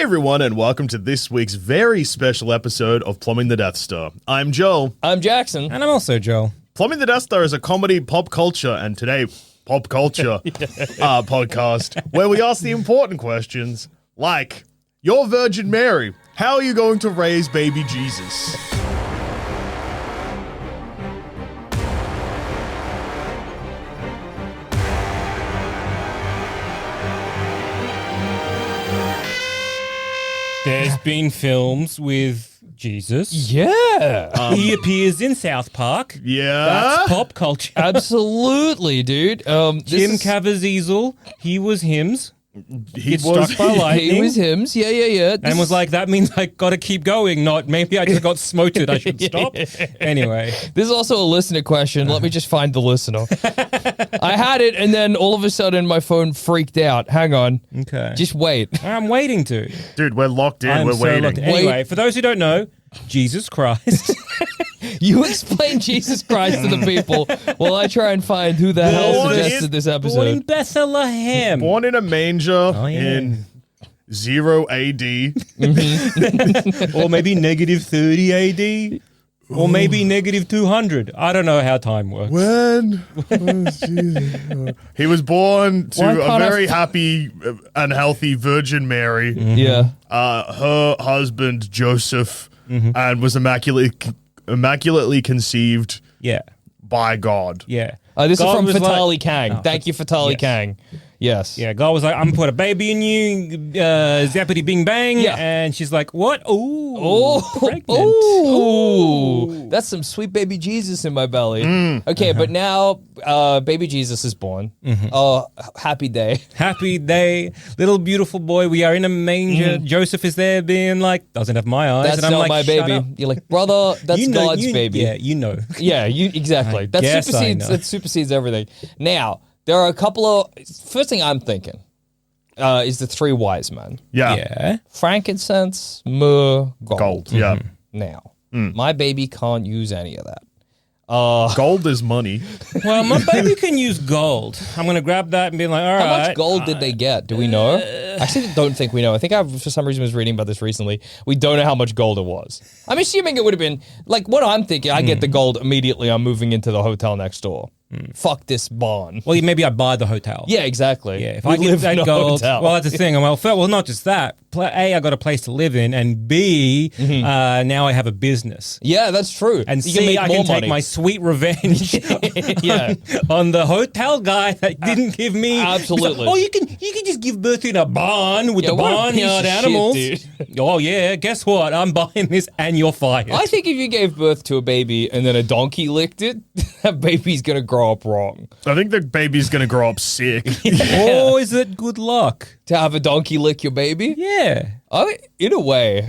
everyone, and welcome to this week's very special episode of Plumbing the Death Star. I'm Joel. I'm Jackson. And I'm also Joel. Plumbing the Death Star is a comedy pop culture, and today, pop culture podcast, where we ask the important questions like, you're Virgin Mary, how are you going to raise baby Jesus? There's been films with Jesus. Yeah. He appears in South Park. Yeah. That's pop culture. Absolutely, dude. Tim Caviezel, he was hymns. He Gets struck by lightning. He was him. Yeah. And was like, that means I gotta keep going, not maybe I just got smoted, I should stop. Anyway. This is also a listener question. Let me just find the listener. I had it, and then all of a sudden my phone freaked out. Hang on. Okay. Just wait. I'm waiting to. Dude, we're locked in. We're waiting. Anyway, for those who don't know, Jesus Christ. You explain Jesus Christ to the people while I try and find who the hell suggested this Born in episode. Bethlehem. Born in a manger in 0 AD. Or maybe negative 30 AD. Or maybe negative 200. I don't know how time works. When was Jesus? He was born to a very happy and healthy Virgin Mary. Yeah. Her husband, Joseph, and was immaculately conceived by God. Yeah. This God is from was Fatali like- Kang. Thank you, Fatali Kang. Yes. Yeah, God was like, I'm gonna put a baby in you, zappity bing bang. Yeah. And she's like, what? Ooh. Oh, Pregnant. Ooh. That's some sweet baby Jesus in my belly. Okay, but now baby Jesus is born. Oh, happy day. Happy day. Little beautiful boy. We are in a manger. Joseph is there being like, doesn't have my eyes. That's and I'm not like, my "Shut baby. up." You're like, brother, that's You know, God's baby. Yeah, you know. Yeah, exactly. That guess I supersedes. know. That supersedes everything. Now there are a couple of. First thing I'm thinking is the three wise men: Yeah. frankincense, myrrh, Gold. Yeah. Now, my baby can't use any of that. Gold is money. Well, my baby can use gold. I'm going to grab that and be like, all right. How much gold did they get? Do we know? Actually, don't think we know. I think I, for some reason, was reading about this recently. We don't know how much gold it was. I'm assuming it would have been, like, what I'm thinking, I get the gold immediately. I'm moving into the hotel next door. Fuck this barn. Well, maybe I buy the hotel. Yeah, exactly. Yeah, if We I get live that in a gold, hotel. well, that's the thing. Well, not just that. A, I got a place to live in, and B, now I have a business. Yeah, that's true. And you C, I can more take money. my sweet revenge Yeah. on the hotel guy that didn't give me. Absolutely. Oh, you can just give birth in a barn with the what a barnyard piece of animals. shit, Oh yeah, guess what? I'm buying this, and you're fired. I think if you gave birth to a baby and then a donkey licked it, that baby's going to grow up wrong. I think the baby's going to grow up sick. Or is it good luck? To have a donkey lick your baby? Yeah. In a way.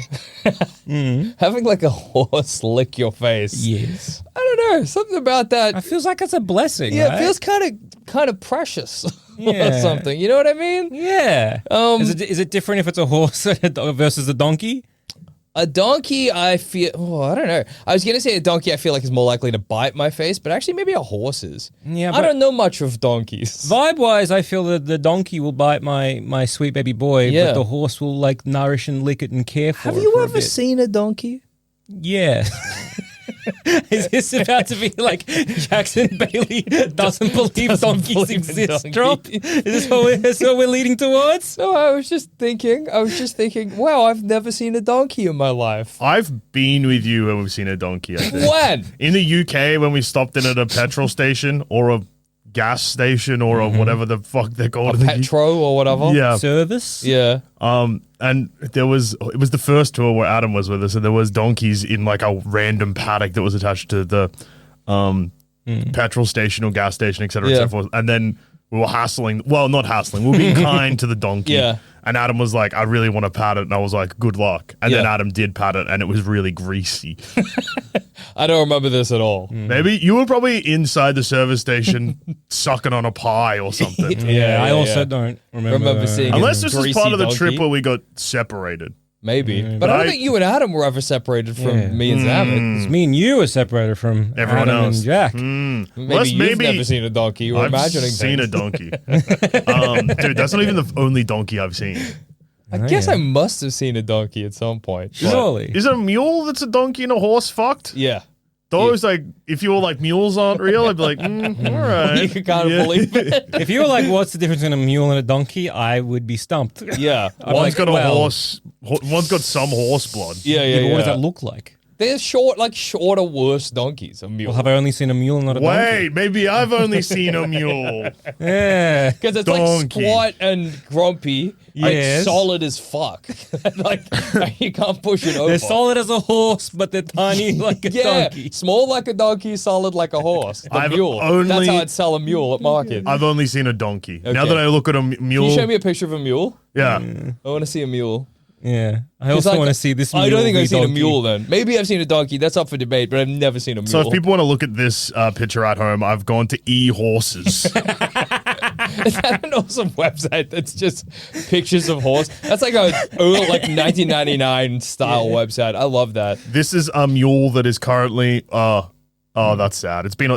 Having like a horse lick your face. Yes. I don't know. Something about that. It feels like it's a blessing. Yeah, right? it feels kind of precious or Yeah. something. You know what I mean? Yeah. Is it different if it's a horse versus a donkey? A donkey, I feel. Oh, I don't know. I was gonna say a donkey. I feel like is more likely to bite my face, but actually maybe a horse is. Yeah, I but- don't know much of donkeys. Vibe-wise, I feel that the donkey will bite my sweet baby boy, Yeah. but the horse will like nourish and lick it and care for Have it you for a ever bit. seen a donkey? Yeah. Is this about to be like Jackson Bailey doesn't believe donkeys believe in exist? donkeys. Drop. Is this what we're leading towards? No, I was just thinking. Wow, I've never seen a donkey in my life. I've been with you when we've seen a donkey, I think. When? In the UK, when we stopped in at a petrol station or a gas station or a whatever the fuck they're called. Petro or whatever? Yeah. Service? Yeah. And it was the first tour where Adam was with us, and there was donkeys in like a random paddock that was attached to the petrol station or gas station, et cetera, et Yeah. cetera. And then we were hassling. Well, not hassling. We were being kind to the donkey. Yeah. And Adam was like, I really want to pat it. And I was like, good luck. And then Yeah. Adam did pat it, and it was really greasy. I don't remember this at all. Maybe you were probably inside the service station sucking on a pie or something. Yeah, I also yeah. don't remember. Remember seeing it. Unless this is Greasy part of the donkey. trip where we got separated. Maybe. But I don't think you and Adam were ever separated from me and Zamet. It's me and you are separated from Everyone Adam else. and Jack. Maybe you've never seen a donkey. You were I've imagining seen things. a donkey. Dude, that's not even the only donkey I've seen. I guess I must have seen a donkey at some point. but- Surely. Is it a mule that's a donkey and a horse fucked? Yeah. Those, like, if you were like, mules aren't real, I'd be like, all right. You kind of believe it. If you were like, what's the difference between a mule and a donkey? I would be stumped. Yeah. One's got a horse, one's got some horse blood. Yeah, Yeah, but what does that look like? They're shorter, worse donkeys. A mule. Well, have I only seen a mule and not a donkey? Wait, maybe I've only seen a mule. Yeah. Because it's Donkey. like squat and grumpy, like Yes. solid as fuck. like you can't push it over. They're solid as a horse, but they're tiny like a donkey. small like a donkey, solid like a horse. The I've mule. only- That's how I'd sell a mule at market. I've only seen a donkey. Now Okay. that I look at a mule. Can you show me a picture of a mule? Yeah. I want to see a mule. Yeah. I 'Cause, also like, want to see this mule. I don't think v I've seen a donkey. mule then. Maybe I've seen a donkey. That's up for debate, but I've never seen a mule. So if people want to look at this picture at home, I've gone to eHorses. Is that an awesome website that's just pictures of horse? That's like a early, like 1999 style website. I love that. This is a mule that is currently. Oh, that's sad. It's been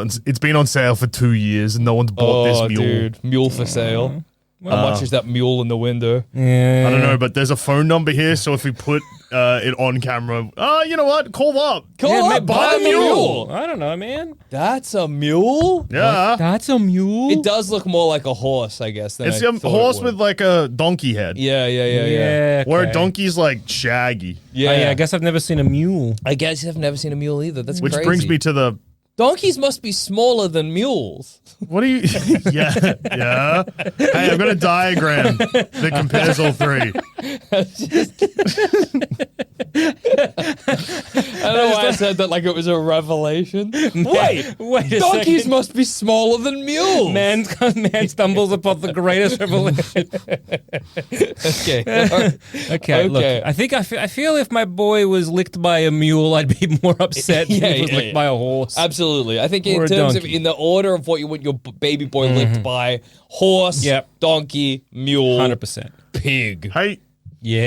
on sale for 2 years and no one's bought this mule. Dude, mule for sale. How much is that mule in the window? Yeah. I don't know, but there's a phone number here, so if we put it on camera, you know what? Call up. Buy a mule. I don't know, man. That's a mule? Yeah. That's a mule. It does look more like a horse, I guess. Than It's I a thought horse it with would. like a donkey head. Yeah. Where a okay. donkey's like shaggy. Yeah. Oh, yeah, I guess I've never seen a mule. I guess I've never seen a mule either. That's Which crazy. brings me to the. Donkeys must be smaller than mules. What do you. Yeah. Hey, I've got a diagram that compares all three. I don't know why I said that like it was a revelation. Wait, Wait a donkeys second. must be smaller than mules. Man stumbles upon the greatest revelation. Okay. Okay, look. I think I feel if my boy was licked by a mule, I'd be more upset than if he was licked by a horse. Absolutely. I think in Or a terms of donkey. in the order of what you want your baby boy licked by: horse, Yep. donkey, mule, 100%. pig. Hey, Yeah.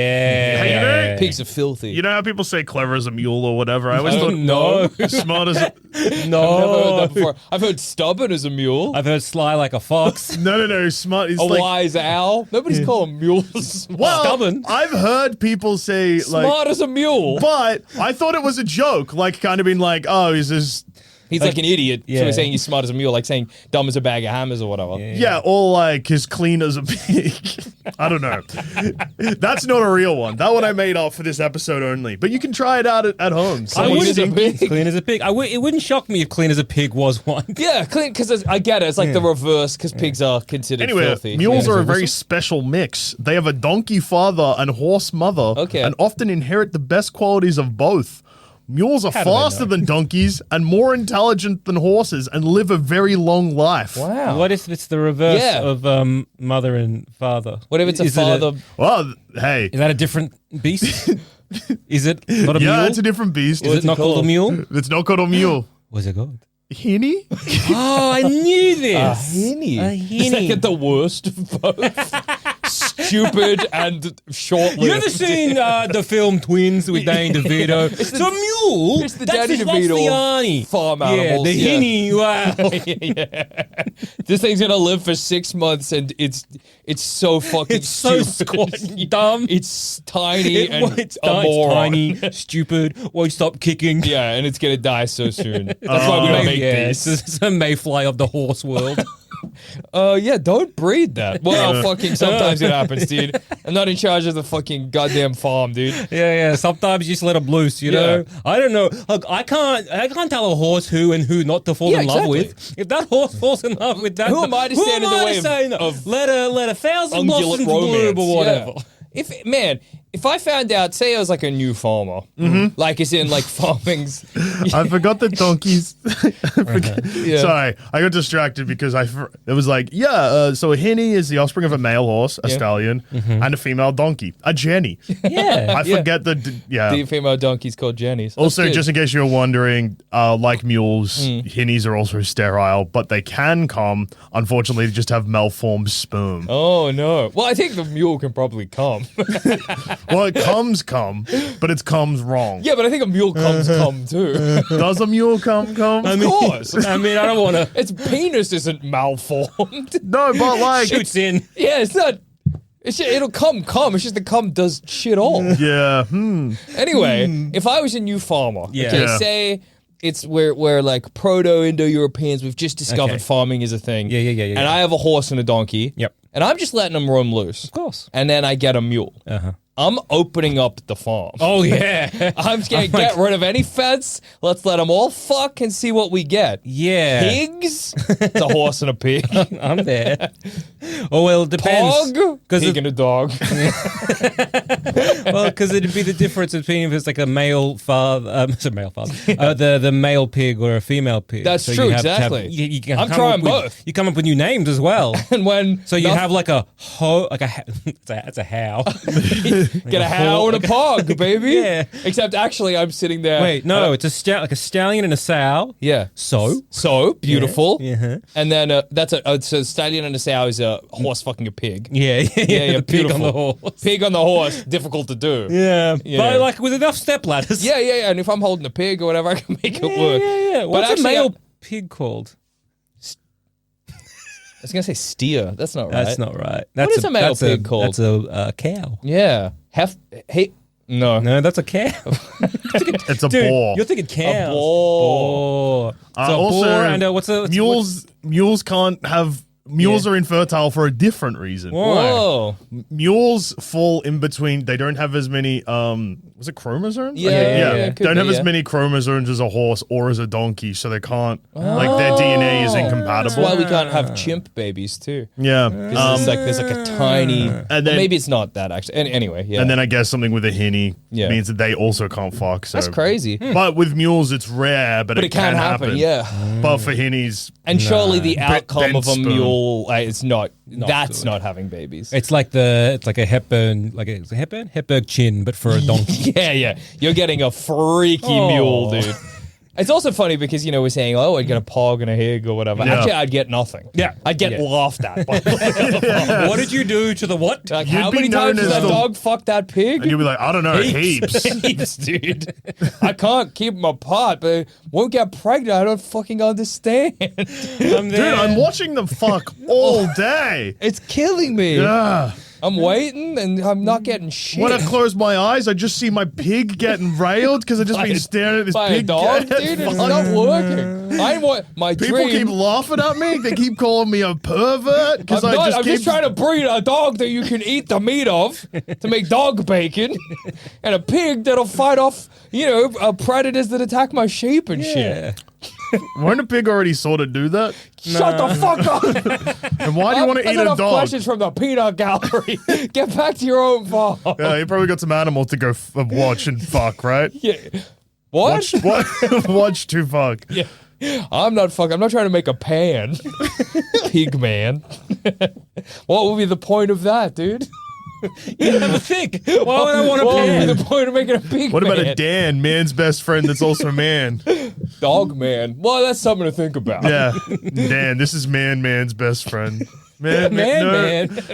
Hey, you know- Pigs are filthy. you know how people say clever as a mule or whatever? I always I thought don't know. smart as a. I've never heard No. that before. I've heard stubborn as a mule. I've heard sly like a fox. No, smart. It's A like. wise owl. Nobody's calling mules smart. Well, stubborn. I've heard people say like. Smart as a mule. But I thought it was a joke, like kind of being like, oh, is this. He's like an idiot. So Yeah. he's saying he's smart as a mule, like saying dumb as a bag of hammers or whatever. Yeah, or like as clean as a pig. I don't know. That's not a real one. That one I made up for this episode only. But you can try it out at home. I Clean wouldn't as a pig. Clean as a pig. It wouldn't shock me if clean as a pig was one. Yeah, clean, because I get it. It's like the reverse, because pigs are considered Anyway, filthy. mules Yeah. are a very special mix. They have a donkey father and horse mother, Okay. and often inherit the best qualities of both. Mules are How do they faster know? than donkeys and more intelligent than horses and live a very long life. Wow. What if it's the reverse Yeah. of mother and father? What if it's a Is it father? Well, hey. Is that a different beast? Is it not a mule? Yeah, it's a different beast. Is it not called a mule? It's not called a mule. What's it called? Henny? Oh, I knew this. Henny. A Does that henny. get the worst of both? Stupid and short-lived. You ever seen the film Twins with Danny DeVito? It's a mule. It's the That's Danny his- that's DeVito the Arnie. farm Yeah, animals. the henny. Wow. This thing's gonna live for 6 months, and it's so fucking It's so stupid. squat dumb. It's tiny and It's a moron. tiny, stupid, won't stop kicking. Yeah, and it's gonna die so soon. That's why we don't make It's these. a mayfly of the horse world. Yeah, don't breed that. Well, fucking sometimes it happens, dude. I'm not in charge of the fucking goddamn farm, dude. Yeah. Sometimes you just let them loose, you know. I don't know. Look, I can't tell a horse who and who not to fall Yeah, in love exactly. with. If that horse falls in love with that, Who am I to stand in the way say no? of let a thousand ungulate blossoms bloom romance or whatever. Yeah. If I found out, say I was like a new farmer, like it's in like farming's. I forgot the donkeys. Yeah. Sorry, I got distracted because it was like, so a henny is the offspring of a male horse, a stallion, and a female donkey, a jenny. Yeah. I forget The female donkey's called Jenny's. That's Also, good. just in case you're wondering, like mules, hennies are also sterile, but they can come. Unfortunately, they just have malformed sperm. Oh no! Well, I think the mule can probably come. Well, it come, but it comes wrong. Yeah, but I think a mule comes come too. Does a mule come? Of course. I mean, I don't want to Its penis isn't malformed. No, but like, shoots in. Yeah, it's not. It'll come. It's just the cum does shit all. Yeah. Anyway, if I was a new farmer, Yeah. okay, Yeah. say it's we're like proto-Indo-Europeans, we've just discovered Okay. farming is a thing. Yeah. And I have a horse and a donkey. Yep. And I'm just letting them roam loose. Of course. And then I get a mule. Uh-huh. I'm opening up the farm. Oh, yeah. I'm just gonna get rid of any fence. Let's let them all fuck and see what we get. Yeah. Pigs? It's a horse and a pig. I'm there. Oh, well, it depends. Dog? Because Pig and a dog. well, because it'd be the difference between if it's like a male father, the male pig or a female pig. That's So true, you have to have- exactly. you can I'm come trying up with- both. You come up with new names as well. And when So you have like a it's a how. get a how and a pog, baby. Yeah. Except actually, I'm sitting there. Wait, no, it's like a stallion and a sow. Yeah. So beautiful. Yeah. And then that's so stallion and a sow is a horse fucking a pig. Yeah, Yeah, the pig on the beautiful. horse. Pig on the horse, difficult to do. Yeah, Yeah. but like with enough step ladders. Yeah. And if I'm holding a pig or whatever, I can make it work. Yeah. But What's a actually, male pig called? I was gonna say steer. That's not right. That's not right. is a male pig called? That's a cow. Yeah. No. No, that's a cow. It's a Dude, boar. you're thinking cow. A boar. So a Also, boar and what's a mules can't have. Mules are infertile for a different reason. Whoa. Mules fall in between. They don't have as many. Was it chromosomes? Yeah, could Don't be, have as yeah. many chromosomes as a horse or as a donkey, so they can't. Like their DNA is incompatible. That's why we can't have chimp babies too. Yeah. There's like a tiny. And then- maybe it's not that actually. Anyway, yeah. And then I guess something with a hinny Yeah. means that they also can't fuck. So. That's crazy. But with mules, it's rare, but But it can happen. Yeah. But for hinnies, And surely the outcome of a sperm. mule, it's not. That's good. not having babies. It's like a Hepburn, Hepburn chin, but for a donkey. Yeah. You're getting a freaky mule, dude. It's also funny because, we're saying, oh, I'd get a pog and a hig or whatever. Yeah. Actually, I'd get nothing. Yeah. I'd get Yeah. laughed at. By the way. What did you do to the what? Like, You'd how be many known times has as that the- dog fucked that pig? and you'll be like, I don't know, heaps. Heaps, dude. I can't keep them apart, but won't get pregnant. I don't fucking understand. Dude, I'm watching them fuck all day. It's killing me. Yeah. I'm waiting and I'm not getting shit. When I close my eyes, I just see my pig getting railed because I've just been staring at this by pig. a dog, get dude. It's fucked. not working. I want my People dream. keep laughing at me. They keep calling me a pervert because I'm just trying to breed a dog that you can eat the meat of to make dog bacon, and a pig that'll fight off, predators that attack my sheep and shit. Won't a pig already sort of do that? Shut the fuck up! And why do you want to That's eat a enough dog? questions from the peanut gallery. Get back to your own farm. Yeah, you probably got some animal to go watch and fuck, right? Yeah. What? Watch to fuck. Yeah. I'm not trying to make a pan. Pig man. What would be the point of that, dude? You never think. Why would I want to What would pan? be the point of making a pig What man? about a Dan, man's best friend that's also a man? Dog man. Well, that's something to think about. Yeah. Dan, this is man's best friend. Man.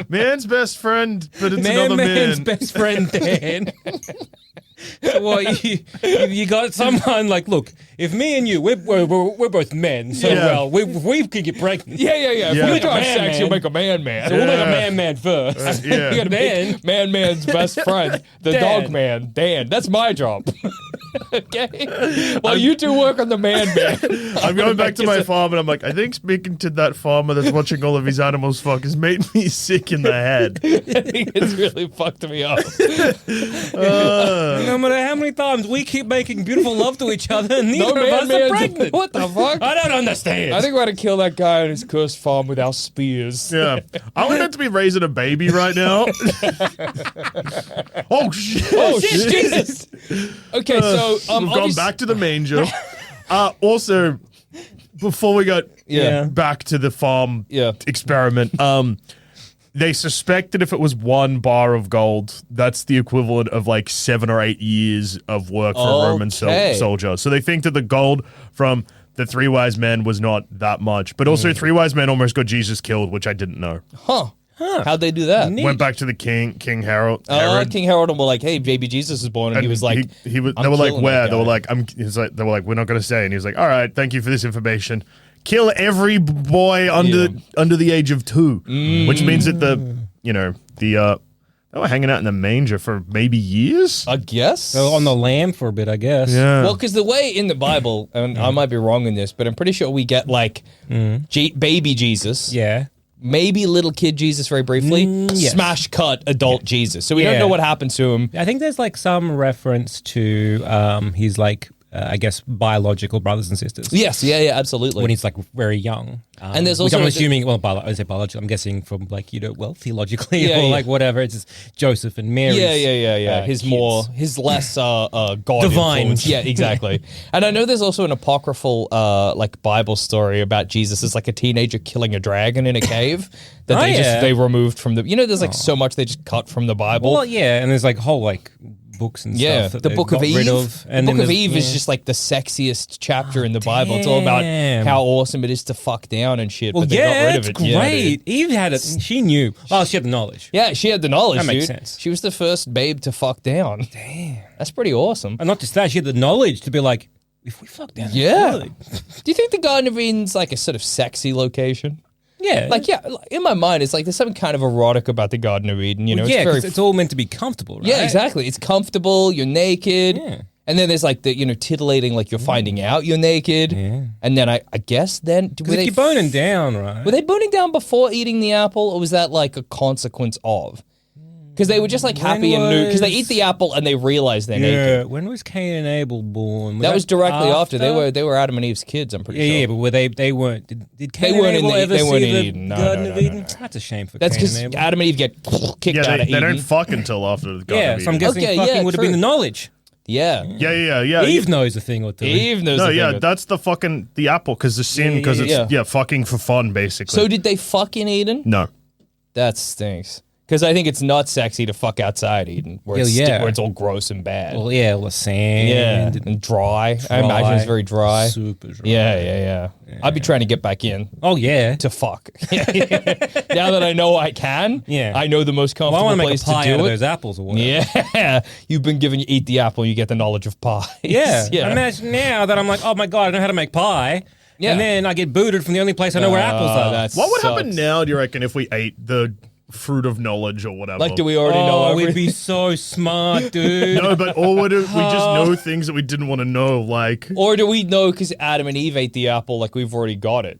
Man's best friend, but it's another Man's man. best friend, Dan. So what, you got someone like, look, if me and you, we're both men, so Yeah. we can get pregnant. Yeah. Yeah. If you Make a try man, sex, man. you'll make a man. So we'll make Yeah. a man first. Yeah. You gotta Then- make man's best friend, the Dan. dog man, Dan. That's my job. Okay. Well, you two work on the man. I'm going back to my farm and I'm like, I think speaking to that farmer that's watching all of his animals fuck has made me sick in the head. I think it's really fucked me up. No matter how many times we keep making beautiful love to each other, and neither of us are pregnant. What the fuck? I don't understand. I think we're gonna kill that guy on his cursed farm with our spears. Yeah. Are we meant to be raising a baby right now? Oh, shit. Oh shit! Jesus. Okay, so We've gone obvious- back to the manger. Also, before we got Yeah. back to the farm Yeah. experiment, they suspect that if it was 1 bar of gold, that's the equivalent of like 7 or 8 years of work for a Roman Okay. soldier. So they think that the gold from the 3 wise men was not that much. But also, 3 wise men almost got Jesus killed, which I didn't know. Huh. How'd they do that? Went back to the King Herod. King Herod and were like, "Hey, baby Jesus is born," and he was like, he was. "I'm They were like, killing where? that They were guy." like, they were like, we're not going to say. And he was like, all right, thank you for this information. Kill every boy under the age of 2, which means that they were hanging out in the manger for maybe years. I guess. So on the lamb for a bit, I guess. Yeah. Well, because the way in the Bible, and I might be wrong in this, but I'm pretty sure we get like baby Jesus, Yeah. maybe little kid Jesus very briefly, Yes. smash cut adult Jesus. So we don't Yeah. know what happens to him. I think there's like some reference to his like I guess biological brothers and sisters. Yes, yeah, absolutely. When he's like very young. And there's which also I'm a- assuming, I say biological, I'm guessing from like, theologically Yeah, or yeah. like whatever. It's just Joseph and Mary. Yeah. His less God Divine. influence. Yeah, exactly. And I know there's also an apocryphal like Bible story about Jesus as like a teenager killing a dragon in a cave that they removed from the. There's like so much they just cut from the Bible. Well, yeah, and there's like whole like books and Yeah, stuff. That the they Book of got Eve. rid of. And the then Book of there's- Eve is yeah. just like the sexiest chapter in the Bible. It's all about damn. how awesome it is to fuck down and shit. Well, but they yeah, got rid it's of it. Yeah, great. dude. Eve had it. She knew. Oh, she had the knowledge. Yeah, she had the knowledge, That makes dude. sense. She was the first babe to fuck down. Damn. That's pretty awesome. And not just that, she had the knowledge to be like, if we fuck down, Yeah. really? Do you think the Garden of Eden's like a sort of sexy location? Yeah. Like, yeah, in my mind, it's like there's something kind of erotic about the Garden of Eden. Well, It's yeah, very because it's all meant to be comfortable, right? yeah, exactly. It's comfortable. You're naked. Yeah. And then there's like the titillating, like you're finding out you're naked. Yeah. And then I guess then Because if you're boning down, right? were they boning down before eating the apple, or was that like a consequence of? Because they were just like happy and new. Because they eat the apple and they realize they're yeah. naked. When was Cain and Abel born? That was directly after. They were Adam and Eve's kids. I'm pretty Yeah, sure. yeah, but were they weren't? Did Cain They weren't and in Abel the- ever they weren't see in the Eden. No, Garden no, of no, Eden? no. That's a shame for That's Cain because and Abel. Adam and Eve get kicked Yeah, out they of Eden. don't fuck until after the Garden Yeah, of so I'm Eden. guessing Okay, fucking yeah, would have been true. the knowledge. Yeah. Yeah. Eve knows a thing or two. Eve knows No, the yeah, thing. that's the apple because the sin because yeah. it's fucking for fun basically. So did they fuck in Eden? no, That stinks. Because I think it's not sexy to fuck outside Eden, where, where it's all gross and bad. Well, yeah, the sand. yeah, and dry. I imagine it's very dry. Super dry. Yeah. I'd be trying to get back in Oh, yeah. to fuck. Now that I know I can, Yeah. I know the most Well, I comfortable want to make a place pie to out do of it. those apples or whatever. Yeah, you've been given, you eat the apple, you get the knowledge of pie. Yeah. Imagine now that I'm like, oh my God, I know how to make pie. Yeah. And then I get booted from the only place I know where apples are. what would happen sucks. now? Do you reckon if we ate the fruit of knowledge or whatever? Like, do we already know Oh, everything? we'd be so smart, dude. No, but or would it, we just know things that we didn't want to know? Like, Or do we know because Adam and Eve ate the apple, like we've already got it?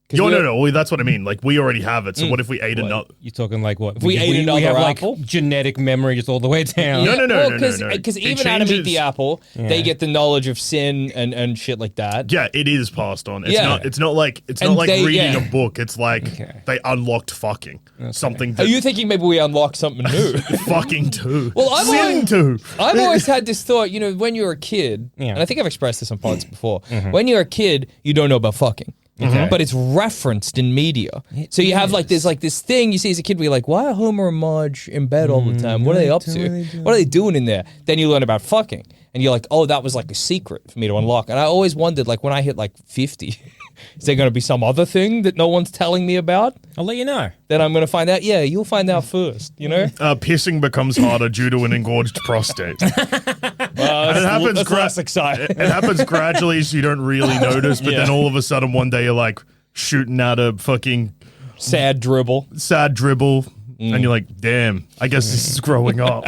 'Cause no. Well, that's what I mean. Like, we already have it. So what if we ate another? You're talking like what? If we ate another have apple? like genetic memory just all the way down. No. Because It even Adam eat changes. the apple, they get the knowledge of sin and shit like that. Yeah, it is passed on. It's Yeah. not. It's not like And they- reading yeah. a book. It's like they unlocked fucking something. Are That you thinking maybe we unlock something new? fucking too? Well, I've sin always- too. I've always had this thought, when you're a kid, Yeah. and I think I've expressed this on pods before, when you're a kid, you don't know about fucking. But it's referenced in media. So you have like this thing you see as a kid where you're like, why are Homer and Marge in bed all the time? What are they up to? What are they doing in there? Then you learn about fucking. And you're like, oh, that was like a secret for me to unlock. And I always wondered, like, when I hit like 50, is there going to be some other thing that no one's telling me about? I'll let you know. Then I'm going to find out. Yeah, you'll find out first, Pissing becomes harder due to an engorged prostate. It happens That's less exciting. It happens gradually, so you don't really notice. But then all of a sudden, one day you're like shooting out a fucking Sad dribble. sad dribble, and you're like, "Damn, I guess this is growing up."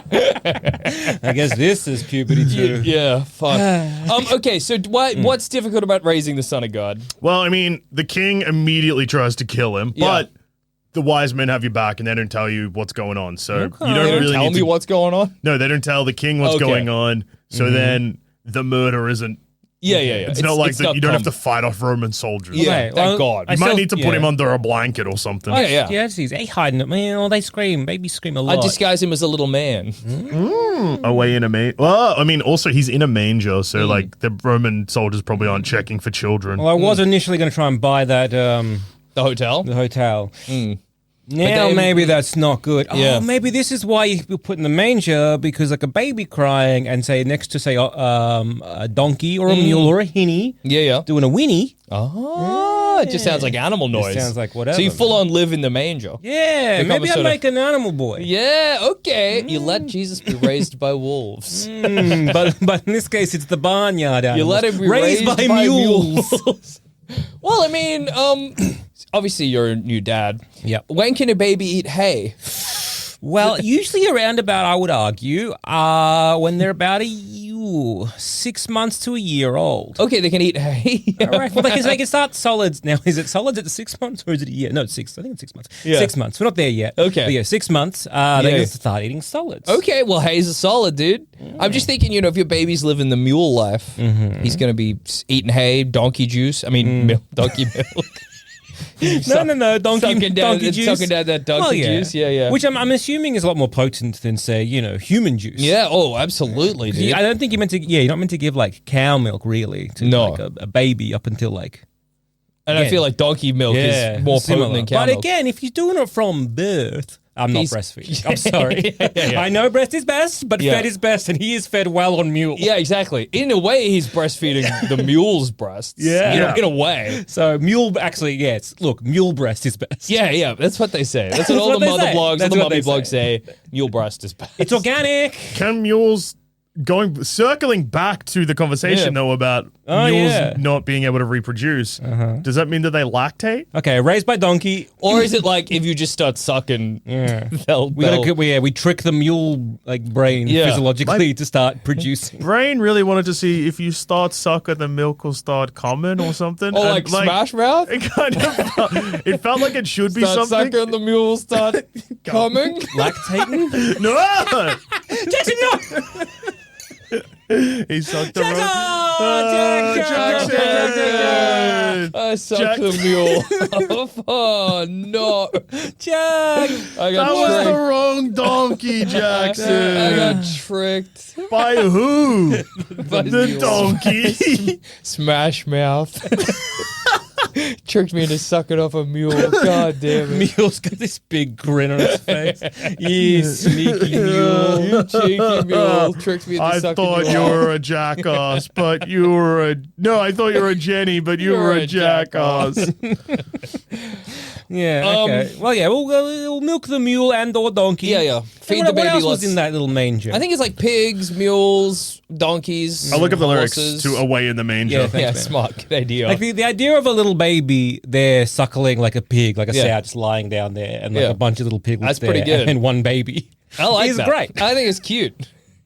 I guess this is puberty too. Yeah, fuck. Okay, so what's difficult about raising the son of God? Well, I mean, the king immediately tries to kill him, Yeah. but the wise men have your back, and they don't tell you what's going on. So you They don't don't really tell need me to. what's going on? No, they don't tell the king what's Okay. going on. So then the murder isn't. Yeah. It's not like that. You don't have to fight off Roman soldiers. Yeah, Okay, thank well, God. I You might still- need to put yeah. him under a blanket or something. Oh, yeah. Yeah, he's hiding it, man. Oh, they scream. Babies scream a lot. I disguise him as a little man. Away in a manger. Well, I mean, also he's in a manger, so like the Roman soldiers probably aren't checking for children. Well, I was initially going to try and buy that The hotel? the hotel. Now then- maybe that's not good. Yeah. Oh, maybe this is why you put in the manger, because like a baby crying and say next to say a donkey or a mule or a hinny Yeah. doing a whinny. Oh, it just sounds like animal noise. sounds like whatever, So you full on live in the manger. Yeah, Become maybe a I sort of- make an animal boy. Yeah, okay. You let Jesus be raised by wolves. But in this case, it's the barnyard animal. You let him be raised by mules. Well, I mean, obviously you're a new dad. Yep. When can a baby eat hay? Well, usually around about, I would argue, when they're about 6 months to a year old. Okay, they can eat hay. All right. Well, they can start solids. Now, is it solids at 6 months or is it a year? No, it's 6. I think it's 6 months. Yeah. 6 months. We're not there yet. Okay. But yeah, 6 months, they can start eating solids. Okay, well, hay's a solid, dude. I'm just thinking, if your baby's living the mule life, he's going to be eating hay, donkey juice. I mean, donkey milk. No. Donkey juice. Sucking down that donkey juice. Yeah. Which I'm assuming is a lot more potent than, say, human juice. Yeah, absolutely, dude. I don't think you're meant to. Yeah, you're not meant to give like cow milk really to like a baby up until like. And I feel like donkey milk is more potent than cow But milk. again, if you're doing it from birth, I'm not breastfeeding. I'm sorry. Yeah. I know breast is best, but fed is best, and he is fed well on mule. Yeah, exactly. In a way, he's breastfeeding the mule's breasts. Yeah. In a way. So mule actually, look, mule breast is best. Yeah. That's what they say. That's what all what the they mother say. blogs, all That's the what mummy they blogs say. Mule breast is best. It's organic. Can mules circling back to the conversation though about mules not being able to reproduce? Does that mean that they lactate? Okay, raised by donkey. Or is it like if you just start sucking, We trick the mule like brain physiologically to start producing. Brain really wanted to see if you start sucking, the milk will start coming or something. Or like Smash Mouth? It kind of it felt like it should be Start something. sucking, the mule start coming? Lactating? No, Jackson, no! he sucked the wrong. Jackson! I sucked the mule. Oh no, Jack! I That got was the tricked. wrong donkey, Jackson. I got tricked By who? by The mule. donkey. Smash Mouth. Tricked me into sucking off a mule. God damn it. Mule's got this big grin on his face. You sneaky mule. You cheeky mule. Tricked me into I sucking thought you were a jackass, but you were a... No, I thought you were a Jenny, but you were a jackass. Yeah, okay. Well, yeah, we'll milk the mule and or donkey. Yeah. Feed And the what baby else lots. was in that little manger? I think it's like pigs, mules, donkeys. I look at the lyrics horses. to Away in the Manger. Yeah, thanks, Yeah, man. smart. Good idea. Like the idea of a little baby there suckling like a pig, like a sow just lying down there, and like Yeah. a bunch of little piglets That's pretty there, good. and one baby. I like He's that. great. I think it's cute.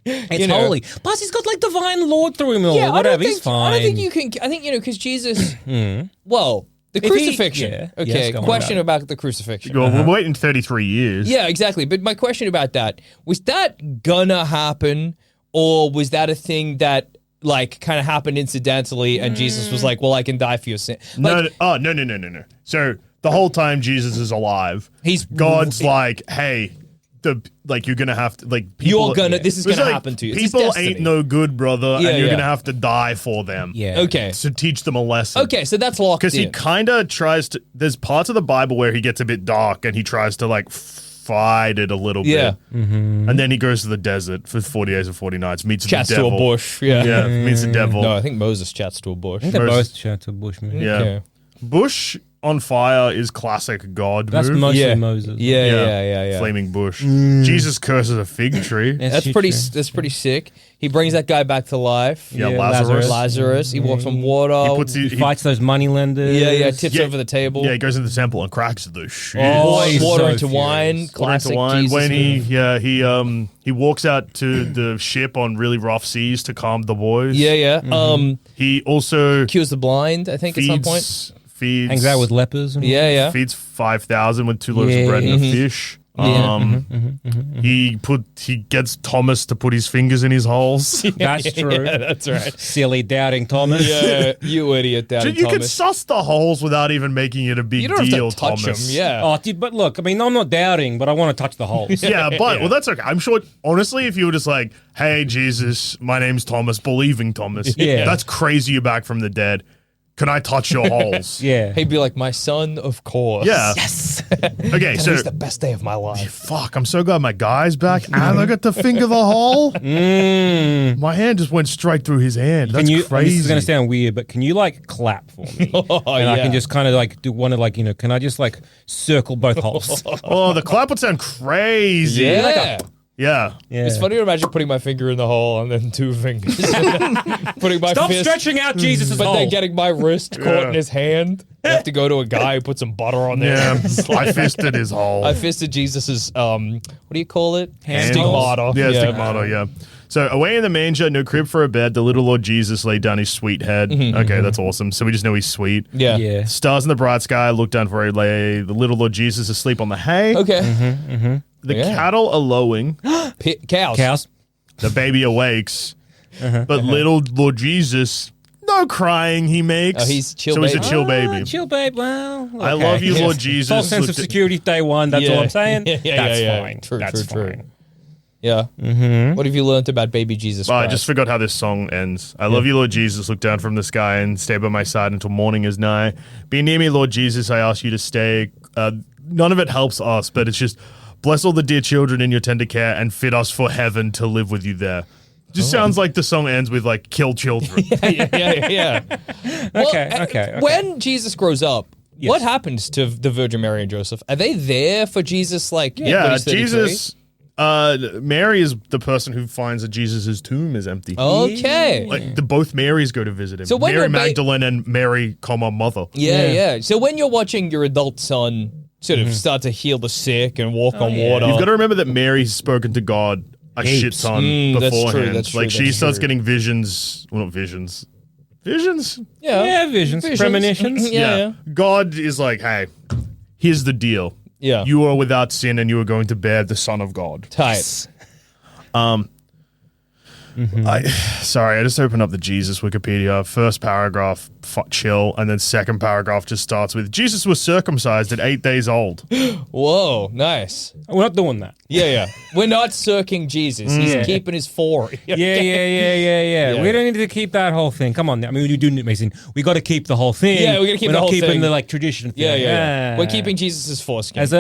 It's holy. Plus, he's got like divine Lord through him or Yeah, whatever. He's fine. I don't think you can. I think because Jesus. Well, the If he- crucifixion. yeah. Okay, Yes, go on question about the crucifixion. Well, we're waiting 33 years. Yeah, exactly. But my question about that was that gonna happen, or was that a thing that like kind of happened incidentally, and Jesus was like, "Well, I can die for your sin." Like, No. So the whole time Jesus is alive, He's- God's like, hey, you're gonna have to people. You're gonna- this is It's gonna happen to you. It's his People destiny. ain't no good, brother, Yeah, and you're yeah. gonna have to die for them. Yeah. okay, To teach them a lesson. okay, so that's locked Because he in. kind of tries to. There's parts of the Bible where he gets a bit dark and he tries to fight it a little Yeah. bit. And then he goes to the desert for 40 days and 40 nights, meets Chats the to devil. a bush. Yeah. Yeah, meets the devil. No, I think Moses chats to a bush. They're Moses- both shout to Bushman. Yeah. Okay. Bush on fire is classic God That's move. mostly Yeah. Moses. Yeah. Flaming bush. Jesus curses a fig tree. That's pretty sick. He brings that guy back to life. Yeah, Yeah, Lazarus. Lazarus. He walks on water. He puts He fights those money lenders. yeah, tips Yeah. over the table. Yeah, he goes into the temple and cracks the shit. Oh, he's water so into wine. furious. Water into Classic wine. Jesus When move. he walks out to the ship on really rough seas to calm the boys. Yeah. He also Cures the blind, I think, at some point. feeds Hangs out with lepers. And Yeah. feeds 5,000 with 2 loaves Yeah. of bread and a fish. Yeah. He gets Thomas to put his fingers in his holes. That's true. Yeah, that's right. Silly doubting Thomas. Yeah, you idiot, Daddy You can Thomas. suss the holes without even making it a big You don't deal, have to touch Thomas. him. Yeah. Oh, dude, but look, I mean, I'm not doubting, but I want to touch the holes. Yeah, but well, that's okay. I'm sure. Honestly, if you were just like, "Hey, Jesus, my name's Thomas," believing Thomas, Yeah. that's crazy. You're back from the dead. Can I touch your holes? Yeah. He'd be like, my son, of course. Yeah. Yes. Okay, so Today's the best day of my life. fuck. I'm so glad my guy's back, and I got to finger the hole. My hand just went straight through his hand. That's Can you? crazy. This is going to sound weird, but can you like clap for me? Oh, And I yeah. can just kind of like do one of like, can I just like circle both holes? Oh, the clap would sound crazy. Yeah. Yeah. Yeah. It's funny to imagine putting my finger in the hole and then 2 fingers. Putting my Stop fist, stretching out Jesus' but hole. then getting my wrist caught in his hand. I have to go to a guy who put some butter on there. Yeah. I fisted his hole. I fisted Jesus's what do you call it? Hand Stigmata. Yeah, stigmata, yeah. So away in the manger, no crib for a bed, the little Lord Jesus laid down his sweet head. Okay, that's awesome. So we just know he's sweet. Yeah. Yeah. Stars in the bright sky, look down for where he lay. The little Lord Jesus asleep on the hay. Okay. The Yeah. cattle are lowing. Cows. Cows. The baby awakes. But little Lord Jesus, no crying he makes. Oh, he's chill So he's baby. a chill baby. Chill, babe. Well, okay. I love you, Lord Jesus. False sense of security day one. That's all I'm saying. That's fine. True, That's true, fine. true. Yeah. What have you learned about baby Jesus Well, I Christ? just forgot how this song ends. I love you, Lord Jesus. Look down from the sky and stay by my side until morning is nigh. Be near me, Lord Jesus. I ask you to stay. None of it helps us, but it's just bless all the dear children in your tender care and fit us for heaven to live with you there. Just sounds like the song ends with like kill children. yeah. Well, Okay. When Jesus grows up, what happens to the Virgin Mary and Joseph? Are they there for Jesus? Like, when Yeah, he's 33? Jesus. Mary is the person who finds that Jesus' tomb is empty. Okay. Like both Marys go to visit him. So when Mary you're Magdalene and Mary, mother. Yeah. So when you're watching your adult son sort of start to heal the sick and walk on water, You've got to remember that Mary's spoken to God a shit ton that's true, beforehand. that's true, Like she that's starts true. getting visions. Well, not visions. Visions? Yeah, visions. Premonitions. Yeah. God is like, hey, here's the deal. Yeah. You are without sin and you are going to bear the Son of God. Tight. Sorry, I just opened up the Jesus Wikipedia. First paragraph, chill, and then second paragraph just starts with Jesus was circumcised at 8 days old. Whoa, nice. We're not doing that. Yeah. We're not circing Jesus. He's keeping his 4. Yeah. We don't need to keep that whole thing. Come on. I mean, we do, Mason. We got to keep the whole thing. Yeah, we got to keep We're the not whole keeping thing. the like tradition thing. Yeah. We're keeping Jesus' foreskin. As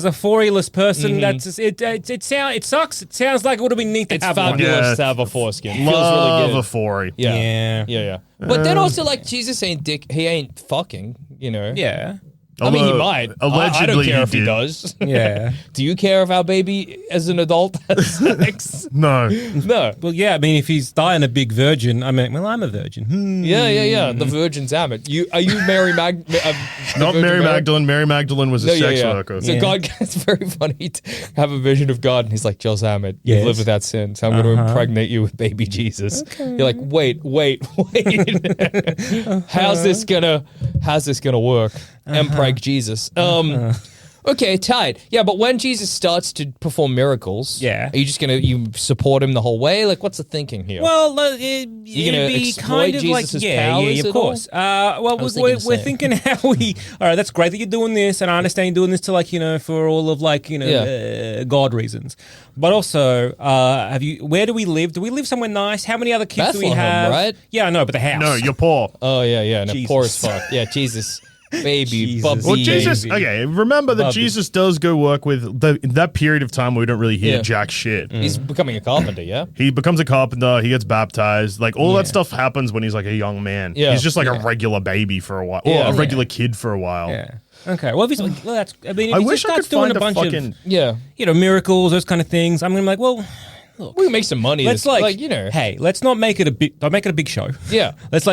a forey-less person, that's just, it sucks. It sounds like it would have been neat to It's have fabulous Yeah. to have a foreskin. Feels Love really good. a 4. Yeah. But then also, like, Jesus ain't he ain't fucking, you know. one. Yeah. I mean, he Although, might. allegedly I don't care he if he did. does. Yeah. Do you care if our baby, as an adult, has sex? No. No. Well, yeah, I mean, if he's dying a big virgin, I mean, well, I'm a virgin. Yeah. The virgin's Ammit. Are you Mary Mag? Not Mary Magdalene. Mary Magdalene was a sex worker. So God, it's very funny to have a vision of God, and he's like, Joel Zammit, you Yes. live without sin, so I'm going to impregnate you with baby Jesus. You're like, wait. How's this gonna work? Empreg Jesus. Okay, tight. Yeah, but when Jesus starts to perform miracles, Yeah. are you just you support him the whole way? Like, what's the thinking here? Well, You it'd gonna be exploit kind of like Jesus' yeah, powers of at course. Well, was we're thinking the thinking how we. All right, that's great that you're doing this, and I understand you're doing this to for all of God reasons. But also, where do we live? Do we live somewhere nice? How many other kids do we Bethlehem, have? right? Yeah, I know, but the house. No, you're poor. Oh, yeah. No, Jesus. poor as fuck. Yeah, Jesus. Baby, Jesus. bubby. Well, Jesus. Baby. Okay, remember that Bubby. Jesus does go work with in that period of time where we don't really hear Yeah. jack shit. He's becoming a carpenter, yeah? He becomes a carpenter. He gets baptized. Like all that stuff happens when he's like a young man. Yeah. He's just like a regular baby for a while, or Yeah. a regular kid for a while. Yeah. Okay. Well, if he's like, well, that's. I mean, if I he wish just I could starts doing find a bunch fucking. of Yeah. miracles, those kind of things, I'm gonna be like, well, look. We can make some money. Let's this- hey, let's not make it a big. Don't make it a big show. Yeah. Let's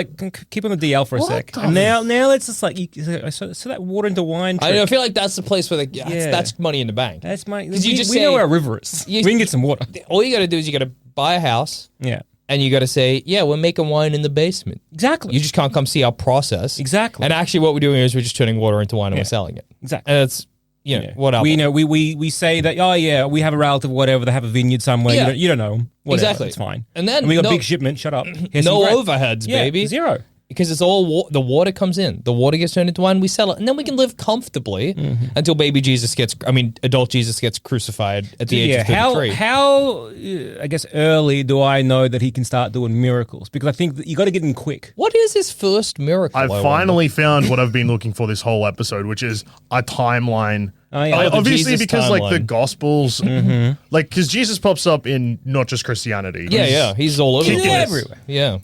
keep on the DL for a sec. And now let's just so that water into wine. I Trick. know, I feel like that's the place where Yeah. that's money in the bank. That's my. 'Cause you we, just we say- know where our river is. You- we can get some water. All you got to do is you got to buy a house Yeah. and you got to say, yeah, we're making wine in the basement. Exactly. You just can't come see our process. Exactly. And actually what we're doing is we're just turning water into wine and we're selling it. Exactly. And it's, whatever. We know we say that we have a relative whatever they have a vineyard somewhere. Yeah. You don't know 'em. Whatever, Exactly. it's fine. And then we got no- big shipment. Shut up. Here's No some grape. overheads, Yeah, baby. zero. Because it's all the water comes in. The water gets turned into wine, we sell it. And then we can live comfortably until adult Jesus gets crucified at the age of 33. How I guess early do I know that he can start doing miracles? Because I think that you got to get in quick. What is his first miracle? I've I finally found what I've been looking for this whole episode, which is a timeline. Oh, yeah. the Obviously, Jesus because like the timeline. Gospels, like because Jesus pops up in not just Christianity. wonder? Yeah, he's all over the He's place. everywhere. Yeah.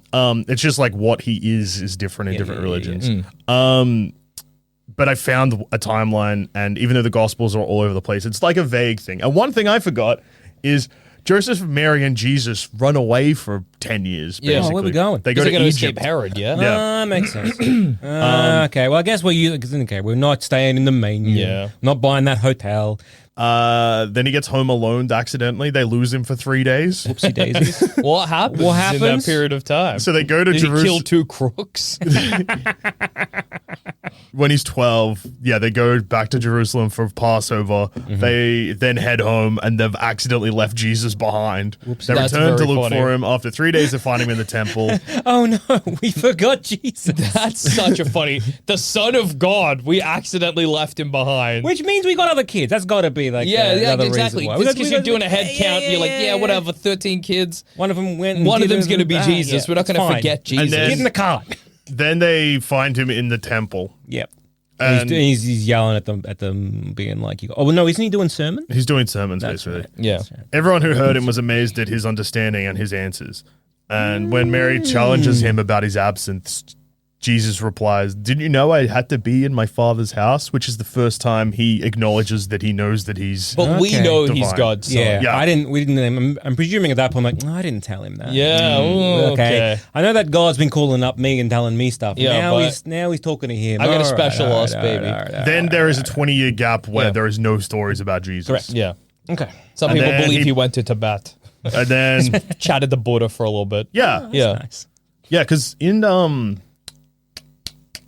It's just like what he is different in different religions. Mm. But I found a timeline, and even though the Gospels are all over the place, it's like a vague thing. And one thing I forgot is Joseph, Mary, and Jesus run away for 10 years. Yeah. Basically. Oh, where we going? They go They're to going to Egypt. escape Herod, yeah? Yeah. Makes sense. Okay, well, I guess we're not staying in the menu. Yeah. Not buying that hotel. Then he gets home alone accidentally. They lose him for 3 days. Whoopsie daisies. What happens, What in happens? that period of time? So they go to Did he kill Jerusalem. 2 crooks? When he's 12, they go back to Jerusalem for Passover. Mm-hmm. They then head home and they've accidentally left Jesus behind. They That's return to very look funny. for him. After 3 days, they find him in the temple. Oh no, we forgot Jesus. That's such a funny. The Son of God, we accidentally left him behind. Which means we got other kids. That's got to be like another exactly. reason why. Just because you're doing a head count, you're like, whatever, 13 kids. One of them went. And One of did them's it- going to be Jesus. yeah, We're not going to fine. forget Jesus. And then- Get in the car. Then they find him in the temple. Yep. And He's yelling at them, being like, "Oh no, isn't he doing sermon?" he's doing sermons, That's basically. right. yeah. Everyone who heard him was amazed at his understanding and his answers. And when Mary challenges him about his absence, Jesus replies, "Didn't you know I had to be in my Father's house?" Which is the first time he acknowledges that he knows that he's... But we Okay. know he's Divine. God's son. Yeah, Yeah. we didn't. I'm presuming at that point, I'm like, no, I didn't tell him that. Yeah, ooh, okay. I know that God's been calling up me and telling me stuff. Yeah, now he's talking to him. I got a All special all us, baby. Then there is a 20-year gap where Yeah. there is no stories about Jesus. Correct. Yeah. Okay. Some And people then believe he- he went to Tibet. And then, Chatted the Buddha for a little bit. yeah. Yeah. Nice. Yeah, because in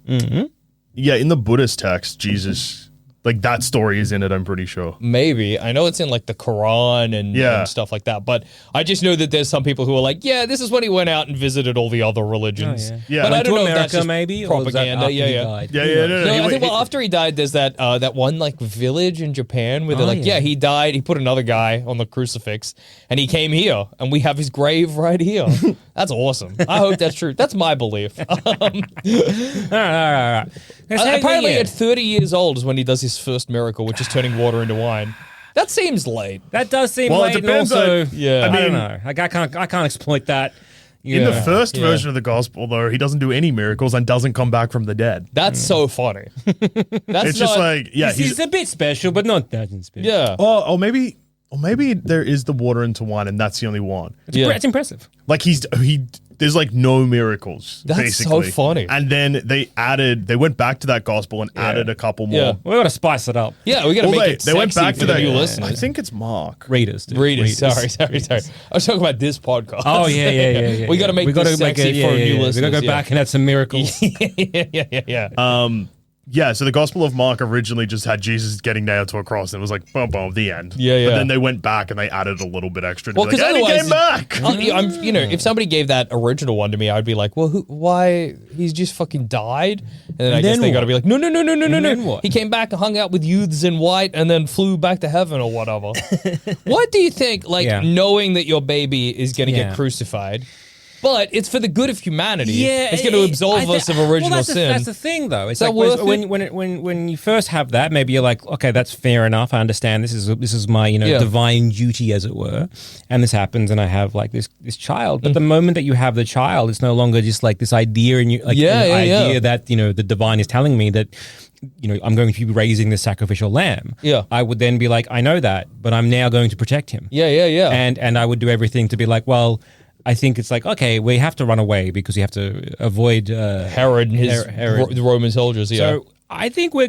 in the Buddhist text, Jesus, like that story is in it, I'm pretty sure. Maybe. I know it's in like the Quran and stuff like that. But I just know that there's some people who are like, yeah, this is when he went out and visited all the other religions. Oh, yeah. Yeah. But I Went don't to know if that's America, just maybe or was that propaganda. after Yeah, he yeah. died? Yeah, no. No, he I think went- after he died, there's that one like village in Japan where they're Oh, like, yeah. he died. He put another guy on the crucifix, and he came here, and we have his grave right here. That's awesome. I hope that's true. That's my belief. All right. Apparently, at 30 years old is when he does his first miracle, which is turning water into wine. That seems late. That does seem Well, it late. And depends also, on- Yeah. I I don't mean- know. Like, I can't exploit that. In the Yeah. first Yeah. version of the gospel, though, he doesn't do any miracles and doesn't come back from the dead. That's so funny. That's It's just like, yeah, He's a bit special, but not that special. yeah. or maybe there is the water into wine and that's the only one. Yeah. It's impressive. Like there's like no miracles. That's basically. so funny. And then they went back to that gospel and added a couple more. Yeah. We got to spice it up. Yeah, we got to Well, make it they went sexy back for to the that. new I listeners. think it's Mark. Readers, dude. Readers. Sorry. I was talking about this podcast. Oh yeah. We gotta make we gotta this sexy for new We gotta listeners, go yeah. back and add some miracles. yeah. Yeah, so the Gospel of Mark originally just had Jesus getting nailed to a cross, and it was like, boom, boom, the end. Yeah. But then they went back and they added a little bit extra. To Well, be like, 'cause and he otherwise- came back. If somebody gave that original one to me, I'd be like, well, why? He's just fucking died. And then I guess then they got to what? be like, no. then what? He came back and hung out with youths in white and then flew back to heaven or whatever. What do you think, like, Yeah. knowing that your baby is going to Yeah. get crucified, but it's for the good of humanity. Yeah, It's going to absolve us of original sin. That's the thing, though. It's that like worth when you first have that, maybe you're like, okay, that's fair enough. I understand. This is my Yeah. divine duty, as it were, and this happens, and I have like this child. But the moment that you have the child, it's no longer just like this idea, and you like an idea that the divine is telling me that. I'm going to be raising this sacrificial lamb. Yeah. I would then be like, I know that, but I'm now going to protect him. Yeah. And I would do everything to be like, well, I think it's like, okay, we have to run away because you have to avoid Herod and his Herod. the Roman soldiers. Yeah. So I think we're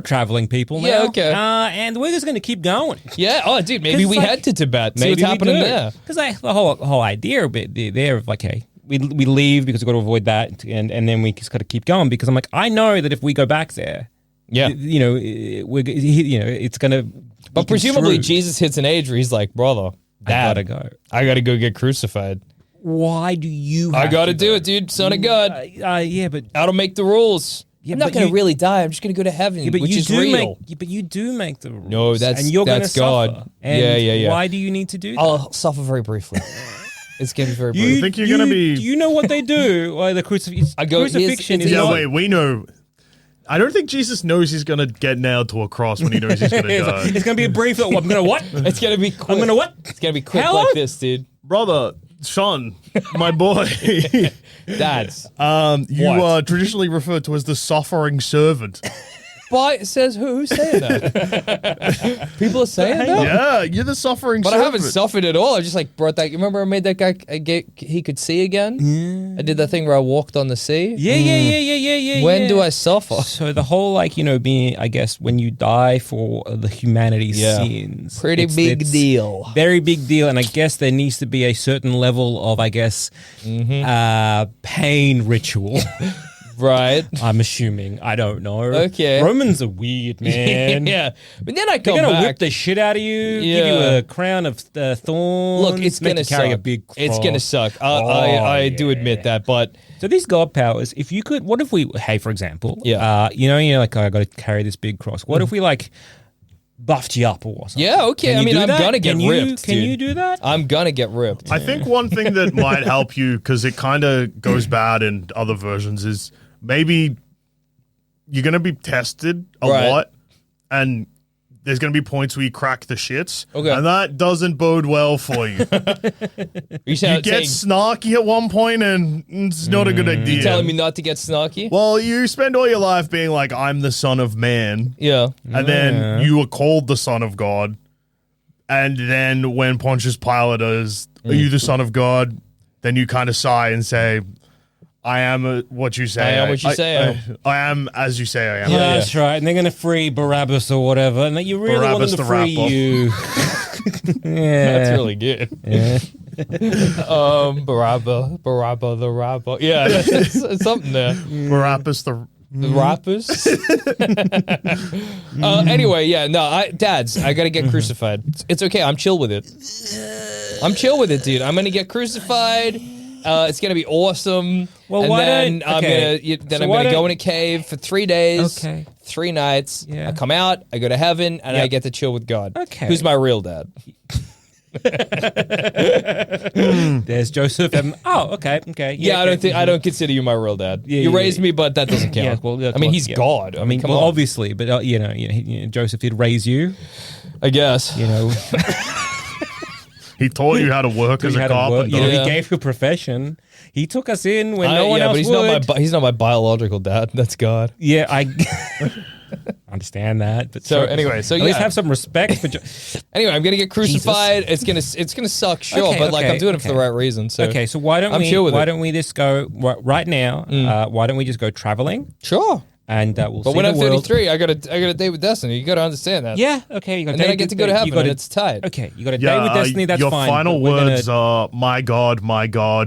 traveling people now. Yeah, okay. And we're just gonna keep going. yeah. Oh, dude, maybe 'Cause, we like, head to Tibet. See what's happening there. Because the whole idea of it there of like, hey, we leave because we've got to avoid that, and then we just got to keep going because I'm like, I know that if we go back there, Yeah. it's gonna. But presumably Jesus hits an age where he's like, brother, Dad, gotta go. I gotta go get crucified. Why do you? I have gotta to do go? it, dude. Son of God. Yeah, but I'll make the rules. Yeah, I'm not but gonna you- really die. I'm just gonna go to heaven, but which you is do real. but you do make the rules. No, that's- and you're that's gonna God. suffer. And Yeah. Why do you need to do that? I'll suffer very briefly. It's gonna be very brief. You think you're gonna be- Do you know what they do? Like the crucifixion it's is Yeah, not. wait, we know. I don't think Jesus knows he's going to get nailed to a cross when he knows he's going to It's, die. like, it's gonna be a brief. I'm gonna what? It's gonna be quick. I'm gonna what? It's gonna be quick How like long? this, dude. Brother, son, my boy, Dads. you What? are traditionally referred to as the suffering servant. Says who? Who's saying that? People are saying that? Yeah, you're the suffering But I servant. haven't suffered at all. I just like brought that. You remember I made that guy he could see again? Yeah. I did that thing where I walked on the sea. Yeah. When do I suffer? So the whole being, I guess, when you die for the humanity's sins. Pretty big deal. Very big deal. And I guess there needs to be a certain level of, pain ritual. Right. I'm assuming. I don't know. Okay. Romans are weird, man. Yeah. But then I They're come going to back. whip the shit out of you, give you a crown of thorns. Look, it's make going to you carry suck. a big cross. It's going to suck. I do admit that, but... So these God powers, if you could, what if we, hey, for example, I got to carry this big cross. What if we buffed you up or something? Yeah, okay. I mean, I'm going to get ripped, Can dude. you do that? I'm going to get ripped. I think one thing that might help you, because it kind of goes bad in other versions, is maybe you're going to be tested a lot, and there's going to be points where you crack the shits, and that doesn't bode well for you. You get snarky at one point, and it's not a good idea. You telling me not to get snarky? Well, you spend all your life being like, I'm the son of man. Yeah. And then you are called the son of God. And then when Pontius Pilate is, are you the son of God? Then you kind of sigh and say, I am what you say. I am what you say I am. I am as you say I am. Yeah, that's right. And they're going to free Barabbas or whatever. And you really want them to free you. That's really good. Yeah. Barabba the Rabba. Yeah, it's something there. Barabbas the rappers. Anyway, yeah, no, Dads, I gotta get crucified. It's okay. I'm chill with it. I'm chill with it, dude. I'm gonna get crucified. It's gonna be awesome. Well, and why then don't? I'm Okay. gonna go in a cave for 3 days. Okay. 3 nights. Yeah. I come out. I go to heaven, and I get to chill with God. Okay. Who's my real dad? There's Joseph. Okay. Yeah, I don't consider you my real dad. You raised me, but that doesn't count. Yeah, well, I mean, he's God. I mean, come on. obviously, but Joseph did raise you. I guess. He taught you how to work as a carpenter. He gave you a profession. He took us in when no one else would. He's not my biological dad. That's God. Yeah, I understand that. But So anyway, at least have some respect for. Anyway, I'm gonna get crucified. It's gonna suck, sure, Okay, but I'm doing it okay. for the right reason. So So why don't we just go right now? Why don't we just go traveling? Sure. And we'll But see when the I'm world. 33, I got a date with Destiny. You got to understand that. Yeah. Okay. You got. And then I get to go to heaven, and it's tight. Okay. You got a date with Destiny. That's your fine. final but we're words are, my God,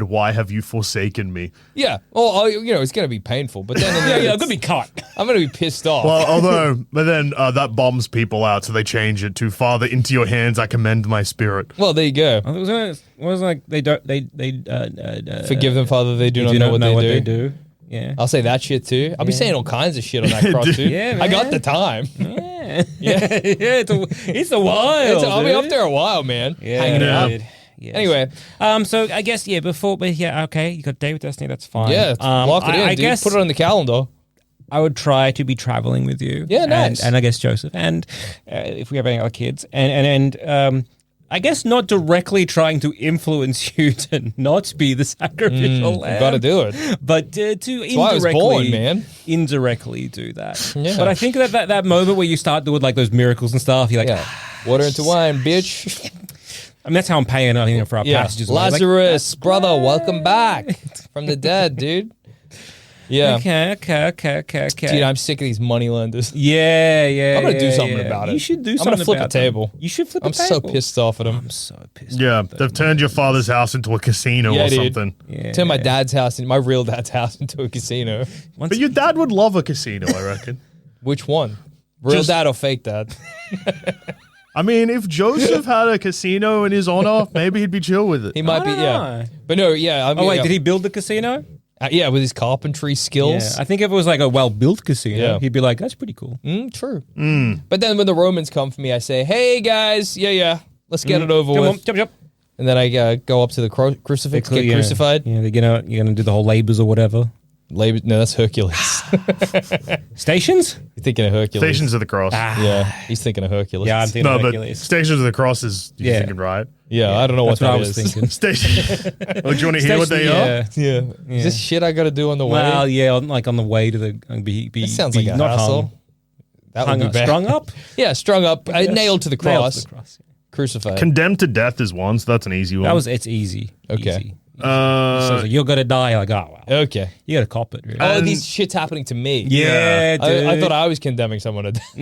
why have you forsaken me? Yeah. Well, it's gonna be painful, but then I'm gonna be cut. I'm gonna be pissed off. Well, but then that bombs people out, so they change it to, Father, into your hands I commend my spirit. Well, there you go. It was like they don't. They Forgive them, Father. They do not know what they do. Yeah. I'll say that shit too. I'll be saying all kinds of shit on that cross too. Yeah, I got man. the time. Yeah. It's a while. I'll be up there a while, man. Hanging out. Yes. Anyway, so I guess okay, you got David Destiny, that's fine. yeah, lock it in, I dude. guess Put it on the calendar. I would try to be traveling with you. Yeah, nice. And I guess Joseph, and if we have any other kids, and I guess not directly trying to influence you to not be the sacrificial lamb. Got to do it. But to That's why I was born, man. indirectly do that. Yeah. But I think that moment where you start doing like those miracles and stuff, you're like, Water into wine, bitch. I mean, that's how I'm paying for our passages. Lazarus, brother, welcome back from the dead, dude. Yeah. Okay. Dude, I'm sick of these money lenders. Yeah. I'm going to do something about it. You should do something I'm going to flip a about them. table. You should flip a I'm table. so pissed off at them. I'm so pissed Yeah, off at they've them. turned your father's house into a casino or dude. something. Yeah. Turn my dad's house, my real dad's house, into a casino. But your dad would love a casino, I reckon. Which one? Real dad or fake dad? I mean, if Joseph had a casino in his honor, maybe he'd be chill with it. He might be, don't yeah. know. But no, yeah. I mean, Did he build the casino? Yeah, with his carpentry skills. Yeah. I think if it was like a well-built casino, he'd be like, that's pretty cool. True. But then when the Romans come for me, I say, hey, guys, let's get it over with. Jump. And then I go up to the crucifix, get crucified. Yeah, you're gonna do the whole labors or whatever. No, that's Hercules. Stations? You're thinking of Hercules. Stations of the Cross. Yeah, he's thinking of Hercules. Yeah, I'm thinking No, of but Hercules. Stations of the Cross is you're thinking, right? Yeah, I don't know That's what what I that was is. thinking. Station. Oh, do you want to hear what they are? Yeah. Is this shit I got to do on the way? Well, yeah, on the way to the That sounds like a not hassle. hung. That would be bad. Strung up? Yeah, strung up, nailed to the cross, Nailed to the cross. crucified. Condemned to death is one, so that's an easy one. It's easy. Okay. Easy. So you're gonna die. Like, oh, wow. Okay. You gotta cop it. Really. Oh, these shit's happening to me. Yeah, dude. I thought I was condemning someone to death.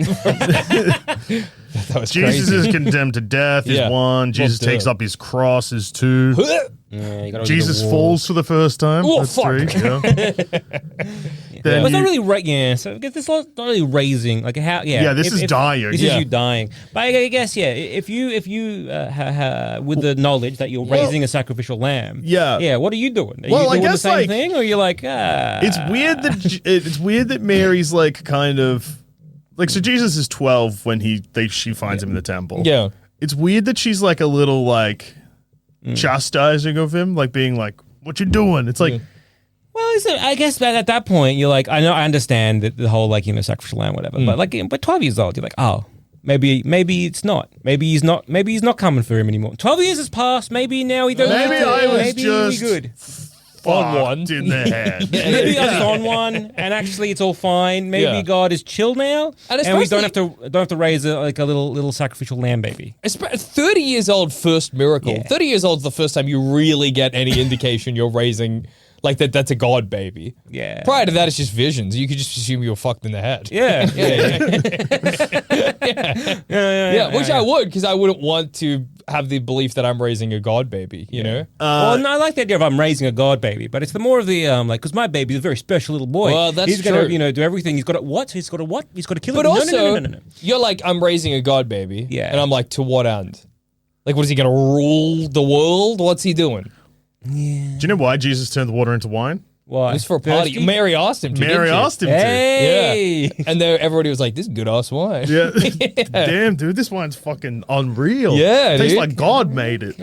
That was Jesus crazy. is condemned to death is Yeah. one. Jesus Well, takes up his cross is two. Yeah, you gotta Jesus do the wall. falls for the first time. Oh, That's fuck. three. Yeah. Then But it's not you- really so I guess it's not really raising. Like how? Yeah, Yeah, this is dying. This Yeah. is you dying. But I guess if you with the knowledge that you're raising a sacrificial lamb. Yeah. What are you doing? Are Well, you I doing the guess, same like, thing, or you're like ah? it's weird that Mary's like kind of like, so Jesus is 12 when she finds him in the temple. Yeah. It's weird that she's like a little like chastising of him, like being like, "What you doing?" It's like, Well, I guess that at that point you're like, I understand that the whole like sacrificial lamb, whatever. But like, but 12 years old, you're like, oh, maybe it's not. Maybe he's not coming for him anymore. 12 years has passed. Maybe now he don't. Maybe have to, I was maybe just we good. On one. fucked in the head. Maybe I was on one, and actually it's all fine. Maybe Yeah. God is chill now, And and we don't especially- have to raise a little sacrificial lamb baby. 30 years old, first miracle. Yeah. 30 years old is the first time you really get any indication you're raising, like that's a God baby. Yeah. Prior to that, it's just visions. You could just assume you were fucked in the head. Yeah. Yeah, which I would, because I wouldn't want to have the belief that I'm raising a God baby, you know? Well, no, I like the idea of I'm raising a God baby, but it's the more of the like because my baby is a very special little boy. Well, that's he's gonna true. do everything. He's got to what? He's got to what? He's got to kill But it. also, No. you're like, I'm raising a God baby. Yeah. And I'm like, to what end? Like, what is he going to rule the world? What's he doing? Do you know why Jesus turned the water into wine? Why? It's for a party. Thirsty? Mary asked him to. Mary didn't she? asked him Hey. Yeah. And then everybody was like, this is good ass wine. to. Yeah. Damn, dude, this wine's fucking unreal. Yeah, Tastes dude. like God made it.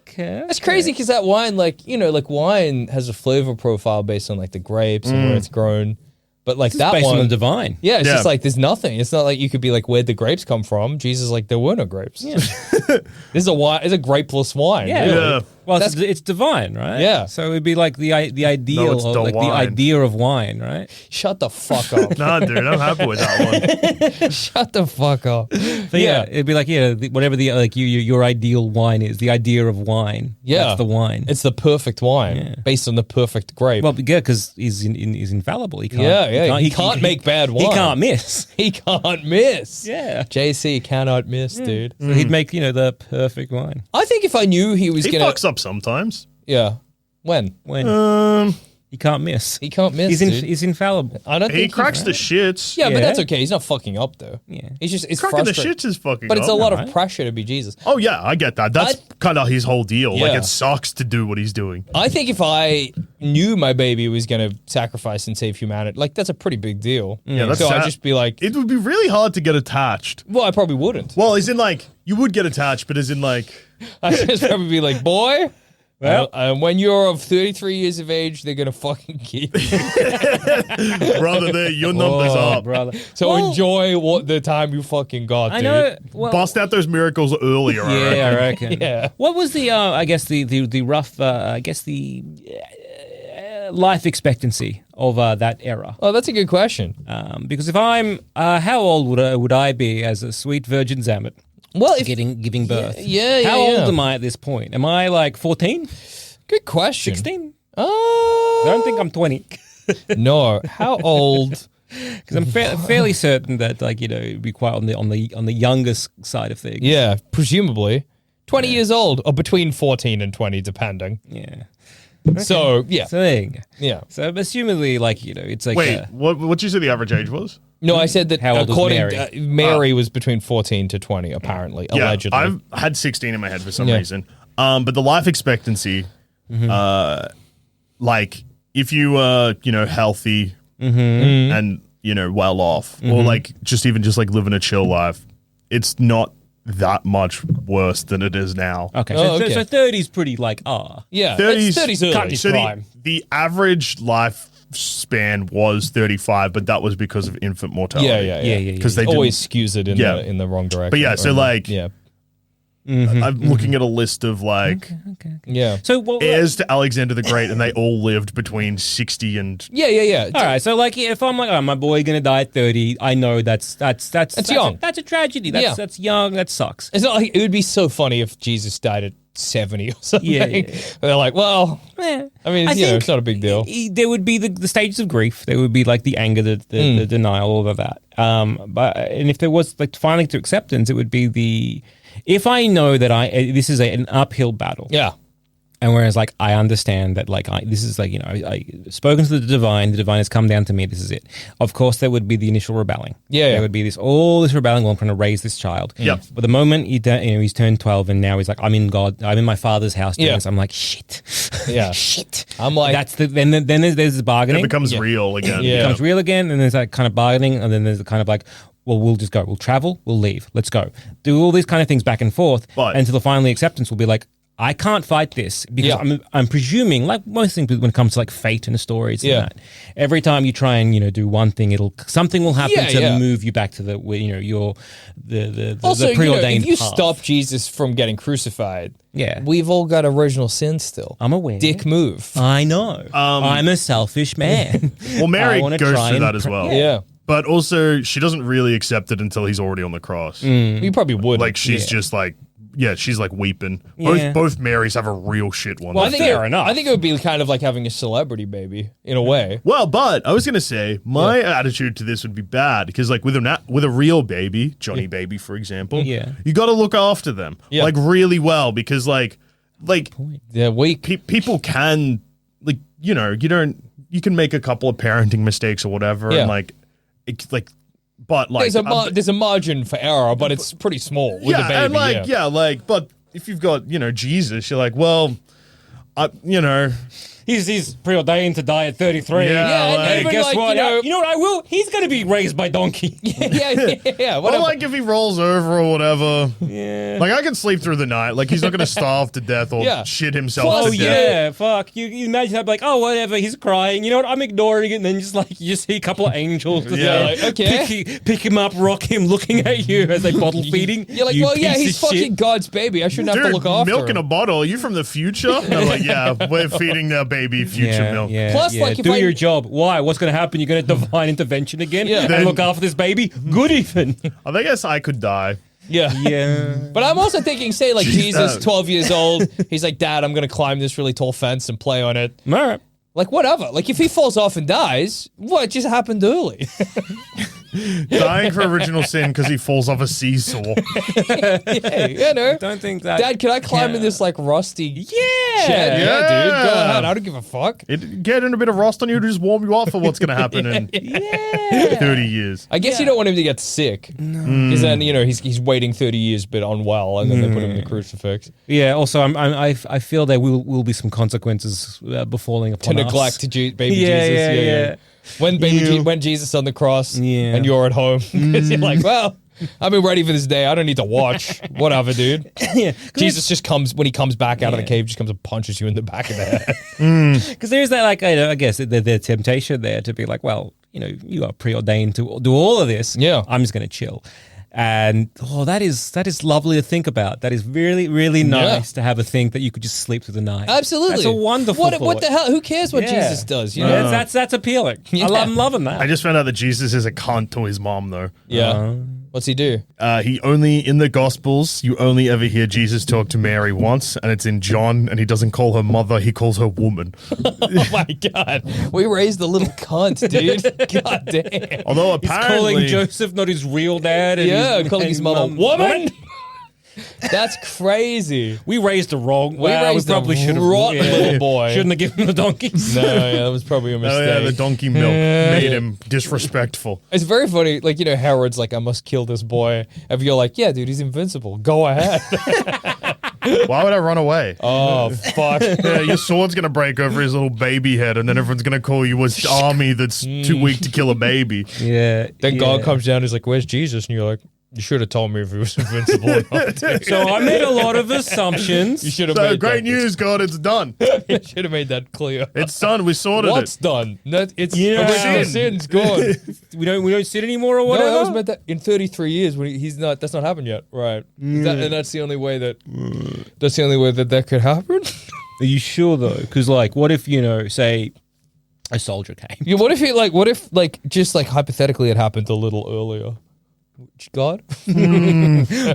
Okay. That's crazy because that wine, like, you know, like wine has a flavor profile based on like the grapes and where it's grown. But like This is that based one, on the divine. yeah, it's Yeah. just like there's nothing. It's not like you could be like, where'd the grapes come from? Jesus is like, there were no grapes. this is a wine. It's a grapeless wine. Yeah. really. Yeah. Well, it's divine, right? Yeah. So it'd be like the ideal, it's of, like the wine. idea of wine, right? Shut the fuck up. Nah, dude, I'm happy with that one. Shut the fuck up. So yeah, it'd be like whatever the like your ideal wine is, the idea of wine. Yeah. That's the wine. It's the perfect wine Yeah. based on the perfect grape. Well, yeah, because he's infallible. He can't. Yeah, he can't make bad wine. He can't miss. He can't miss. Yeah. JC cannot miss, dude. So he'd make the perfect wine. I think if I knew he was He gonna, fucks up sometimes. yeah, when When he can't miss. he can't miss, He's dude. he's infallible. I don't He think cracks the shits. Yeah, but Yeah. that's okay. He's not fucking up though. Yeah. He's just it's Cracking the frustrating. shits is fucking But it's a up. lot right? of pressure to be Jesus. Oh, yeah, I get that. That's kind of his whole deal. Like, Yeah. it sucks to do what he's doing. I think if I knew my baby was going to sacrifice and save humanity, like that's a pretty big deal. Yeah, that's so I'd sad. just be like, It would be really hard to get attached. well, I probably wouldn't. Well, as in, like, you would get attached, but as in, like, I'd just probably be like, boy. Well- When you're of 33 years of age, they're gonna fucking kill you. brother, there, your number's Oh, up. brother. So Well, enjoy what the time you fucking got, I dude. know. Well, Bust out those miracles earlier. I reckon. yeah, I reckon. Yeah. What was the? I guess the rough. I guess the life expectancy of that era. Oh, that's a good question. Because if I'm, how old would I be as a sweet virgin Zamet Well, if giving birth? yeah, How yeah. old am I at this point? Am I like 14, good question. 16? I don't think I'm 20. No. How old? Because I'm fairly certain that it'd be quite on the youngest side of things. Yeah, presumably 20 years old, or between 14 and 20, depending. Yeah. So yeah, So there you go. yeah. So assumedly, it's like Wait, what you say the average age was? No, I said that How old was according Mary? Mary was between 14 to 20, apparently, allegedly. I've had 16 in my head for some Yeah. reason. But the life expectancy, like if you were, healthy and, well off, or like just like living a chill life, it's not that much worse than it is now. okay. Oh, okay. So 30's pretty yeah, 30s 30's early. Cut So prime. the average life span was 35, but that was because of infant mortality. Yeah. Yeah. Because they Always didn't. skews it in Yeah. the wrong direction. But yeah, so Or- like- yeah, I'm looking at a list of like Yeah. So what? heirs to Alexander the Great, and they all lived between 60 and Yeah. All right, so like if I'm like, oh, my boy gonna die at 30, I know that's young. That's a tragedy. That's young. That sucks. It's not like it would be so funny if Jesus died at 70 or something. Yeah. They're like, well, I mean, it's not a big deal. There would be the stages of grief. There would be like the anger, the denial, all of that. And if there was like finally to acceptance, it would be if I know that this is an uphill battle. Yeah. And whereas, like, I understand that, like, this is like, I've spoken to the divine has come down to me, this is it. Of course, there would be the initial rebelling. Yeah. There would be all this rebelling, well, I'm trying to raise this child. Yep. But the moment he's turned 12 and now he's like, I'm in my father's house doing this, I'm like, shit. Yeah. Shit. I'm like, then there's the bargaining. it becomes real again. Yeah. It becomes real again, and there's that kind of bargaining, and then there's the kind of like, well, we'll just go. We'll travel, we'll leave, let's go. Do all these kind of things back and forth until the finally acceptance will be like, I can't fight this because I'm presuming, like most things when it comes to like fate and stories and that, every time you try and do one thing, something will happen to move you back to the also, preordained if you path. stop Jesus from getting crucified, Yeah. we've all got original sin still. I'm aware. Dick move. I know. I'm a selfish man. Well, Mary I wanna goes try through and that as well. Yeah. But also, she doesn't really accept it until he's already on the cross. You probably would. Like, she's just like, she's like weeping. Yeah. Both Marys have a real shit one. Well, I think fair enough. I think it would be kind of like having a celebrity baby in a way. Well, but I was gonna say my attitude to this would be bad because, like, with a real baby, Johnny Baby, for example, you got to look after them like really well because, like, Yeah, people can, like, you can make a couple of parenting mistakes or whatever, and but like there's a margin for error, but it's pretty small with a baby. And but if you've got Jesus, you're like, well, He's preordained to die at 33. and even guess like, what? You know what I will? He's going to be raised by donkey. yeah. or Whatever. like if he rolls over or whatever. Yeah. Like I can sleep through the night. Like he's not going to starve to death or shit himself Oh, to death. yeah, fuck. You imagine that, like, oh, whatever, he's crying. You know what? I'm ignoring it. And then just, like, you just see a couple of angels. like, okay. Pick him up, rock him, looking at you as they bottle feeding. You're like, you well, yeah, piece he's of fucking shit. God's baby. I shouldn't have to Dude, look after milk him. in a bottle. Are you from the future? And I'm like, yeah, we're feeding their baby future milk. Yeah, Plus, yeah. like, if do I- your job. Why? What's going to happen? You're going to divine intervention again Yeah. and Then- look after this baby? Good even. I guess I could die. Yeah. Yeah. But I'm also thinking, say, like, Jesus, Jesus. 12 years old, he's like, Dad, I'm going to climb this really tall fence and play on it. All right. Like, whatever. Like, if he falls off and dies, what just happened early? Dying for original sin because he falls off a seesaw. Hey, Don't think that. Dad, can I climb in this, like, rusty Yeah. shed? Yeah, Yeah. dude. Go ahead. I don't give a fuck. Getting a bit of rust on you to just warm you up for what's going to happen in 30 years. I guess you don't want him to get sick. Because then, he's waiting 30 years but unwell, and then they put him in the crucifix. Yeah. Also, I feel there will be some consequences befalling To upon us. neglect baby Yeah, Jesus. yeah. When Jesus on the cross Yeah. and you're at home. Because you're like, well, I've been ready for this day. I don't need to watch. Whatever, dude. Yeah. Jesus just comes, when he comes back out of the cave, just comes and punches you in the back of the head. Because there's that, like, I guess the temptation there to be like, well, you are preordained to do all of this. Yeah. I'm just going to chill. And that is lovely to think about. That is really, really nice to have a think that you could just sleep through the night. Absolutely. That's a wonderful What thought. the hell? Who cares what Yeah. Jesus does? Yeah, that's appealing. Yeah. I'm loving that. I just found out that Jesus is a cunt to his mom, though. Yeah. What's he do? He only, in the Gospels, you only ever hear Jesus talk to Mary once, and it's in John, and he doesn't call her mother, he calls her woman. Oh my God. We raised a little cunt, dude. God damn. Although He's calling apparently... Joseph not his real dad. And Calling his mother woman. That's crazy. We raised the wrong. We raised a probably should have. rotten little boy. Shouldn't have given him the donkeys. No, yeah, that was probably a Oh mistake. yeah, the donkey milk made him disrespectful. It's very funny. Like, Herod's like, I must kill this boy. And you're like, yeah, dude, he's invincible. Go ahead. Why would I run away? Oh, fuck. Yeah, your sword's gonna break over his little baby head, and then everyone's gonna call you an army that's too weak to kill a baby. Yeah. Then God comes down, he's like, where's Jesus? And you're like, You should have told me if it was invincible or not. So I made a lot of assumptions. You should have So made great that. news, God, it's done. You should have made that clear. It's done. We sorted What's it. done? It's Yeah. original sin's gone. we don't sit anymore or No, whatever. that was meant that in 33 years when he's not. That's not happened yet, right? And that's the only way that. That's the only way that could happen. Are you sure though? Because like, what if say a soldier came? Yeah. What if just hypothetically it happened a little earlier? God,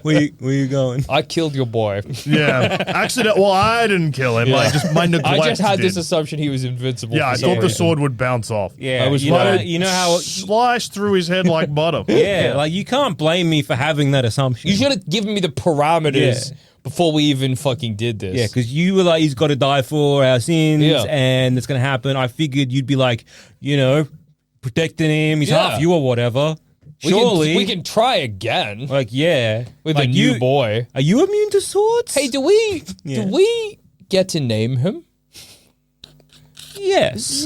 Where you going? I killed your boy. Yeah. Accident. Well, I didn't kill him. Yeah. Just my neglect. I just had this did. assumption he was invincible. Yeah, I for some thought the reason. sword would bounce off. Yeah, I was you know, right. you know how. Sliced through his head like butter. Yeah, like you can't blame me for having that assumption. You should have given me the parameters Yeah. before we even fucking did this. Yeah, because you were like, he's got to die for our sins, Yeah. and it's going to happen. I figured you'd be like, protecting him. He's Yeah. half you or whatever. we Surely, we can try again like, yeah, with like a new boy. Are you immune to swords? Hey, do we Yeah. get to name him? yes.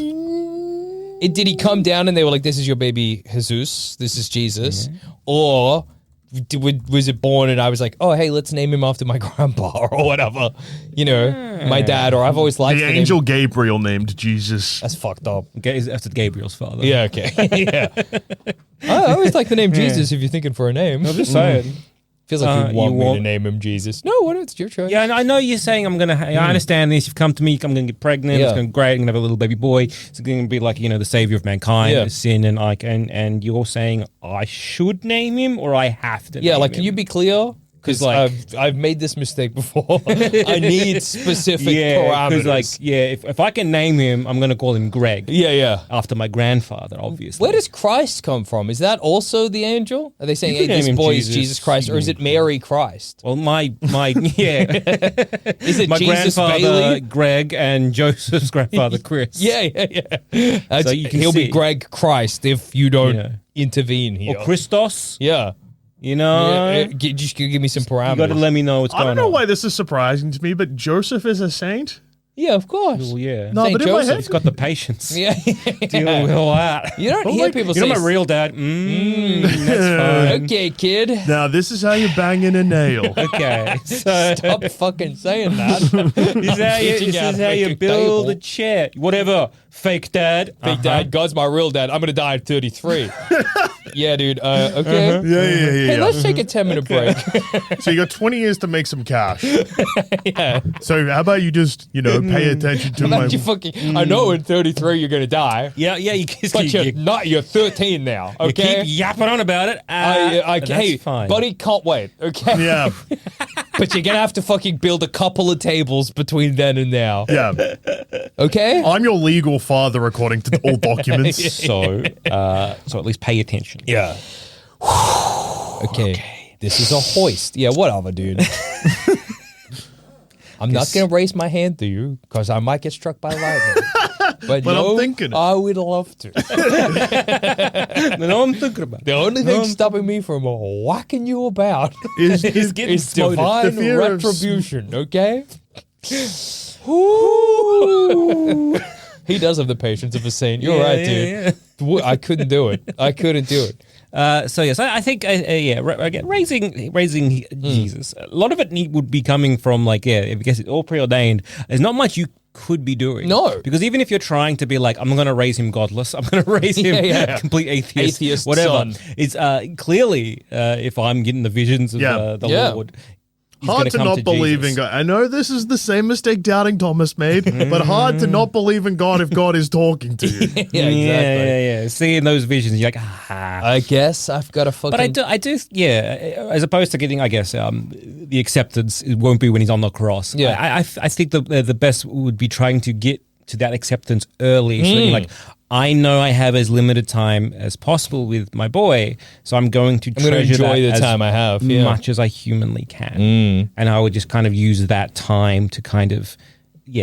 Did he come down and they were like, "This is your baby Jesus. This is Jesus," or was it born and I was like, "Oh, hey, let's name him after my grandpa or whatever," my dad, or I've always liked The the name- angel Gabriel named Jesus. That's fucked up. Okay, that's Gabriel's father. Yeah, okay. Yeah. I always like the name Jesus if you're thinking for a name. I'm just saying. Feels like you want you me to want- name him Jesus. No, what? It's your choice. Yeah, and I know you're saying I'm gonna. I understand this. You've come to me. I'm gonna get pregnant. Yeah. It's gonna be great. I'm gonna have a little baby boy. It's gonna be like the savior of mankind, Yeah. sin, and and you're saying I should name him or I have to. Yeah, name like, him? can you be clear? Because I've made this mistake before. I need specific parameters. If I can name him, I'm gonna call him Greg. Yeah. After my grandfather, obviously. Where does Christ come from? Is that also the angel? Are they saying, You hey, could this name him boy is Jesus. Jesus Christ, or is it Mary Christ? Well, my yeah, Is it my Jesus grandfather Bailey? Greg and Joseph's grandfather Chris. Yeah. So you can He'll see. be Greg Christ if you don't Yeah. intervene here. Or Christos. Yeah. Just give me some You got parameters. to let me know what's I going on. don't know why this is surprising to me, but Joseph is a saint? Yeah, of course. Well, yeah. No, Saint but in my Joseph. head, He's got the patience. Yeah. Deal with all that. You don't Oh hear my- people You say, know my real dad? That's fine. okay, kid. now this is how you bang in a nail. Okay. So Stop fucking saying that. this Teaching is how to how make you a build table. a chair. Whatever. Fake dad. Big Dad, God's my real dad. I'm going to die at 33. Yeah, dude. Okay. Yeah. Hey, let's take a 10-minute break. So you got 20 years to make some cash. Yeah. So how about you just, pay attention to my... But you fucking, I know in 33 you're going to die. Yeah, you just But you're keep, not. You're 13 now. you Okay. keep yapping on about it. That's hey, fine. buddy, can't wait. Okay. Yeah, But you're gonna have to fucking build a couple of tables between then and now. yeah. Okay. I'm your legal father according to all documents. So at least pay attention. Yeah. Okay. This is a hoist. Yeah. Whatever, dude. I'm not gonna raise my hand to you because I might get struck by lightning. But I'm thinking it. I would love to. No, I'm thinking about it. The only thing stopping me from whacking you about Is getting is exploded. divine The fear of- retribution, okay? He does have the patience of a saint. You're right, dude. I couldn't do it. I couldn't do it. So yes, I think again, raising Jesus. A lot of it would be coming from I guess it's all preordained. There's not much you could be doing. No. Because even if you're trying to be like, I'm going to raise him godless, I'm going to raise him Yeah. complete atheist, Atheist whatever. son. It's clearly if I'm getting the visions of Yeah. the Yeah. Lord. He's hard gonna to come not believe Jesus. in God. I know this is the same mistake Doubting Thomas made, but hard to not believe in God if God is talking to you. Yeah, exactly. Yeah. Seeing those visions, you're like, ah. I guess I've got to fucking. But I do, as opposed to getting, I guess, the acceptance, it won't be when he's on the cross. Yeah. I think the best would be trying to get to that acceptance early. So that you're like, I know I have as limited time as possible with my boy, so I'm going to gonna treasure enjoy that the as time I have, yeah. much as I humanly can. And I would just kind of use that time to kind of,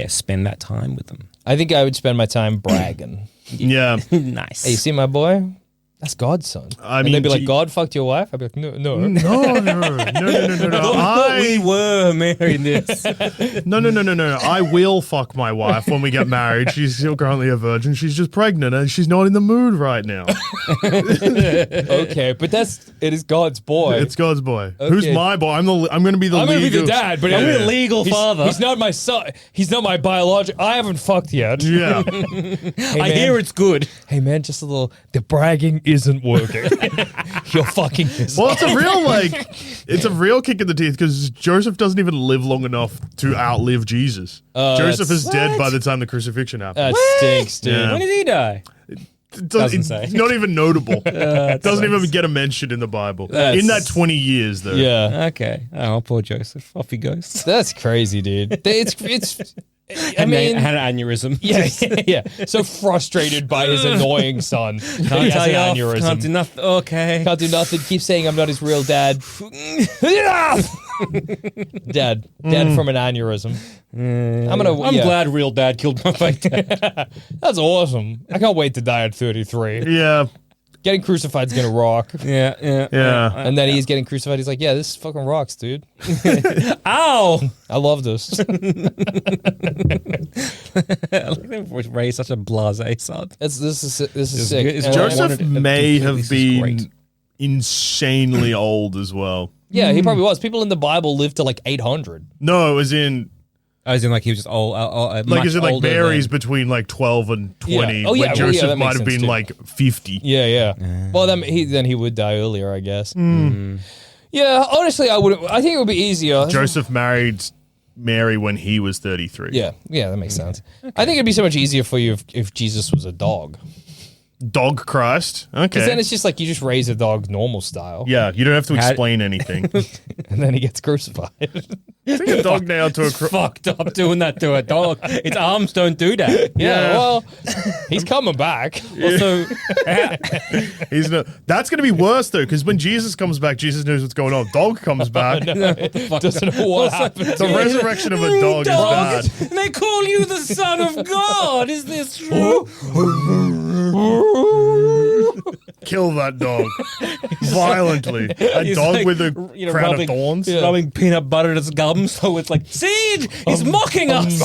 spend that time with them. I think I would spend my time bragging. Yeah. Nice. Hey, you see my boy? That's God's son. I mean, and they'd be like, God fucked your wife? I'd be like, no. No. We were married this. No. I will fuck my wife when we get married. She's still currently a virgin. She's just pregnant and she's not in the mood right now. Okay, but it is God's boy. It's God's boy. Okay. Who's my boy? I'm going to be the I'm legal. going to be the dad, but I'm the legal father. He's not my son. He's not my biological. I haven't fucked yet. Yeah. Hey, I hear it's good. Hey man, just a little. The bragging isn't working. You're fucking. Well, it's a real kick in the teeth because Joseph doesn't even live long enough to outlive Jesus. Joseph is dead by the time the crucifixion happens. That stinks, dude. Yeah. When did he die? Doesn't say. It's not even notable. Doesn't even get a mention in the Bible. In that 20 years, though. Yeah, Okay. Oh, poor Joseph. Off he goes. that's crazy, dude. It's. I mean, had an aneurysm. yeah. So frustrated by his annoying son. He Can't has tell an you off. aneurysm. Can't do nothing. Okay. Can't do nothing. Keep saying I'm not his real dad. Dad from an aneurysm. I'm glad real dad killed my fake dad. That's awesome. I can't wait to die at 33. Yeah. Getting crucified is gonna rock. Yeah. And then he's getting crucified. He's like, yeah, this fucking rocks, dude. Ow! I love this. I like they raised such a blasé son. This is sick. good. It's And Joseph may have This is been great. insanely old as well. yeah, he probably was. People in the Bible lived to like 800. No, it was in As in, like, he was just old. like is it like Mary's between like 12 and 20? Yeah. Oh, yeah. When Well, yeah, Joseph that makes might have sense, been too. like 50. Yeah. Well, then he would die earlier, I guess. Yeah, honestly, I think it would be easier. Joseph married Mary when he was 33. Yeah, that makes sense. I think it'd be so much easier for you if Jesus was a dog. Dog Christ. Okay. Because then it's just like you just raise a dog normal style. Yeah, you don't have to explain anything. And then he gets crucified. Take a dog now to a fucked up doing that to a dog. Its arms don't do that. Yeah, well, he's coming back. Also, That's going to be worse though, because when Jesus comes back, Jesus knows what's going on. Dog comes back. Doesn't know what happened. The resurrection of a dog is bad. They call you the Son of God. Is this true? Kill that dog violently. A He's dog like, with a crown rubbing, of thorns. rubbing peanut butter in his gums, so it's like, Seed! He's mocking us!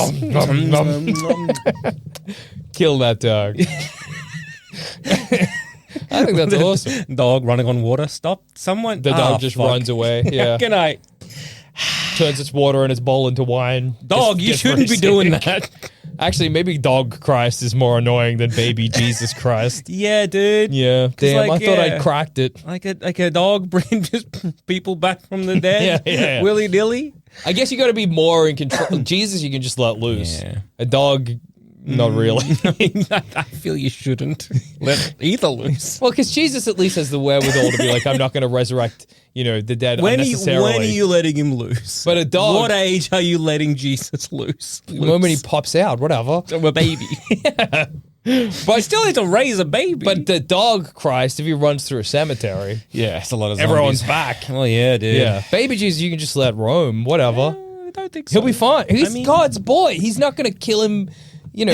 Kill that dog. I think that's awesome. Dog running on water. Stop. Someone. The dog just runs away. Yeah. Good night. Turns its water in its bowl into wine. Dog, you shouldn't be doing that. Actually, maybe dog Christ is more annoying than baby Jesus Christ. Yeah, dude. Yeah. Damn, like, I thought yeah. I'd cracked it. Like a dog bringing just people back from the dead. Yeah. Willy nilly. I guess you got to be more in control. Jesus, you can just let loose. Yeah. A dog, not really. I feel you shouldn't let either loose. Well, because Jesus at least has the wherewithal to be like, I'm not going to resurrect, the dead unnecessarily. When are you letting him loose? But a dog. What age are you letting Jesus loose? The moment he pops out, whatever. A baby. But you still need to raise a baby. But the dog Christ, if he runs through a cemetery, yeah, it's a lot of everyone's zombies. back. Well, yeah, dude. Yeah. Baby Jesus, you can just let roam, whatever. I don't think so. He'll be fine. He's God's boy. He's not going to kill him, And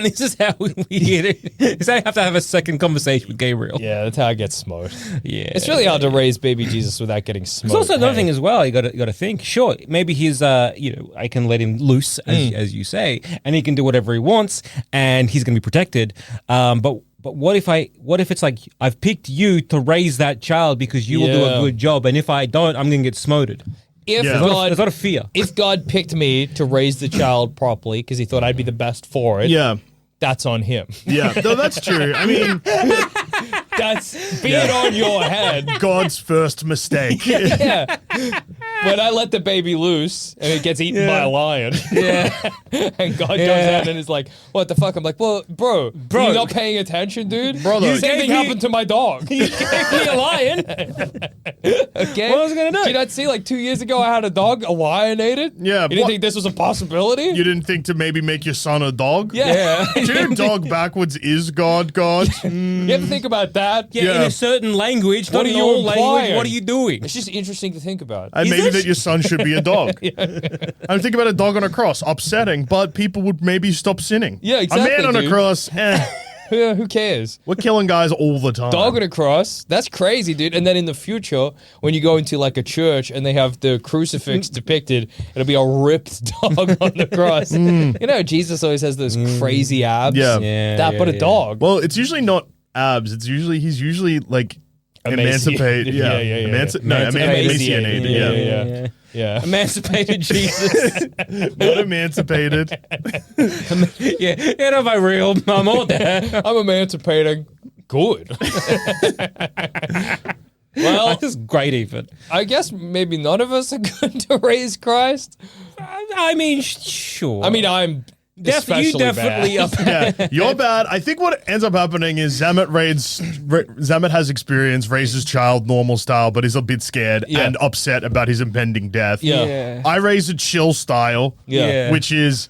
this is how we get it. This is how you have to have a second conversation with Gabriel. Yeah, that's how I get smoked. Yeah. It's really hard to raise baby Jesus without getting smoked. There's also another thing as well. You got to think. Sure, maybe he's I can let him loose as you say, and he can do whatever he wants, and he's going to be protected. But what if it's like I've picked you to raise that child because you will do a good job, and if I don't, I'm going to get smoted. If Yeah. God, There's a lot of fear. if God picked me to raise the child properly because he thought I'd be the best for it, Yeah. that's on him. Yeah. No, that's true. I mean, That's be it on your head. God's first mistake. Yeah. When I let the baby loose and it gets eaten by a lion, and God goes out and is like, "What the fuck?" I'm like, "Well, bro, you not paying attention, dude? Brother. Same thing happened to my dog. You gave me a lion. Okay, What was I gonna do? Did you not see like 2 years ago I had a dog, a lion ate it? Yeah, you didn't what- think this was a possibility? You didn't think to maybe make your son a dog? Yeah. Dude, dog backwards is God. You ever think about that? Yeah, in a certain language, What not are in you all language. implying? What are you doing? It's just interesting to think about. And Is maybe it? that your son should be a dog. I think about a dog on a cross, upsetting, but people would maybe stop sinning. Yeah, exactly, A man on dude. a cross, Yeah, who cares? We're killing guys all the time. Dog on a cross. That's crazy, dude. And then in the future, when you go into like a church and they have the crucifix depicted, it'll be a ripped dog on the cross. You know, Jesus always has those crazy abs. But a dog. Well, it's usually not abs. He's usually like emancipated. Emaciated. Yeah. Emancipated Jesus. Not emancipated. Get off my real. I'm all there. I'm emancipating. Good. Well, That's great, even. I guess maybe none of us are going to raise Christ. I mean, sure. I mean, I'm you definitely bad. Yeah, you're bad. I think what ends up happening is Zamet has experience, raises child normal style, but is a bit scared and upset about his impending death. Yeah. I raise it chill style, which is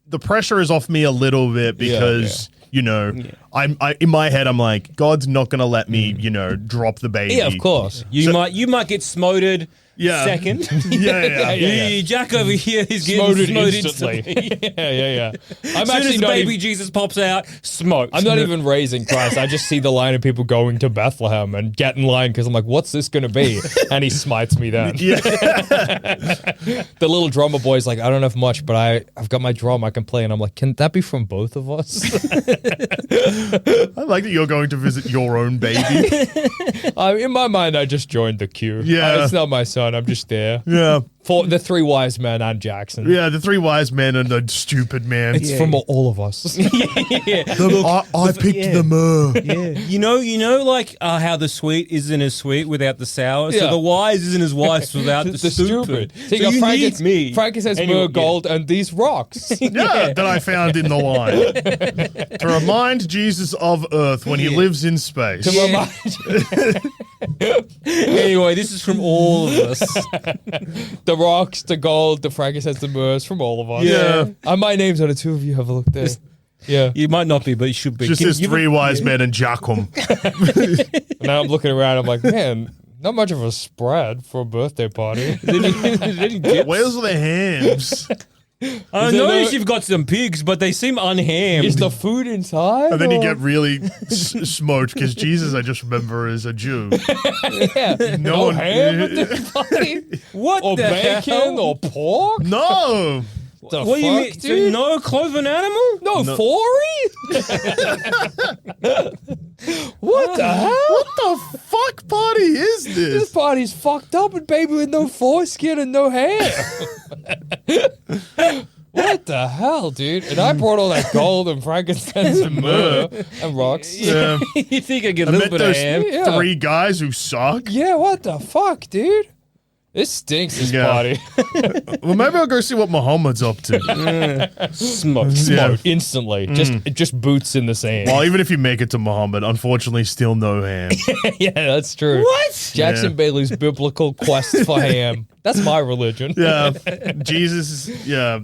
the pressure is off me a little bit because you know I'm in my head I'm like, God's not gonna let me drop the baby. Yeah, of course. You might get smoted. Yeah. Second. Yeah. Jack over here is getting Smoted smoted instantly. yeah. I'm As soon actually as not baby even, Jesus pops out, smoked. I'm not even raising Christ. I just see the line of people going to Bethlehem and get in line because I'm like, what's this going to be? And he smites me then. Yeah. The little drummer boy's like, I don't have much, but I've got my drum I can play. And I'm like, can that be from both of us? I like that you're going to visit your own baby. In my mind, I just joined the queue. Yeah. It's not my son. I'm just there. Yeah. For the three wise men and Jackson. Yeah, the three wise men and the stupid man. It's from all of us. I picked the myrrh. You know, like how the sweet isn't as sweet without the sour. So Yeah. the wise isn't as wise without the stupid. So you got need me. Frankenstein's Anyway, myrrh gold and these rocks. Yeah, that I found in the line. To remind Jesus of Earth when he lives in space. To remind Anyway, this is from all of us. the rocks, the gold, the frankincense, the myrrhs from all of us. Yeah. My name's on the two of you. Have a look there. Yeah. You might not be, but you should be. Just as three wise men and Jackum. Now I'm looking around. I'm like, man, not much of a spread for a birthday party. Where's the hams? I noticed you've got some pigs, but they seem unhammed. Is the food inside? And then you or- get really smoked because Jesus, I just remember, is a Jew. yeah. No No one- ham at this party? what Or the bacon hell? or pork? No. The What do you mean? fuck, So dude? no cloven animal? No, Fory? What the hell? What the fuck party is This this? party's fucked up and baby with no foreskin and no hair. What the hell, dude? And I brought all that gold and frankincense and myrrh and rocks. Yeah. You think I get a I little met bit of those ham? Yeah. three guys who suck. Yeah, what the fuck, dude? This stinks, this Yeah. party. Well, maybe I'll go see what Muhammad's up to. Smoke. Yeah. Instantly. Just boots in the sand. Well, even if you make it to Muhammad, unfortunately, still no ham. Yeah, that's true. What? Jackson Yeah. Bailey's biblical quest for ham. That's my religion. Yeah. Jesus, yeah.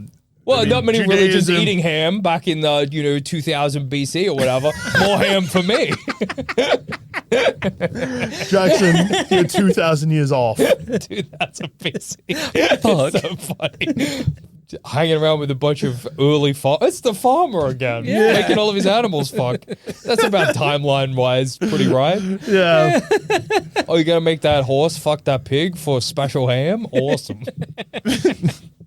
Well, I mean, not many religions Judaism- eating ham back in the 2000 BC or whatever. More ham for me. Jackson, you're 2,000 years off. 2000 BC. It's so funny. Hanging around with a bunch of early It's the farmer again. Yeah. Making all of his animals fuck. That's about timeline wise pretty right. Yeah. Oh, you're gonna make that horse fuck that pig for special ham? Awesome.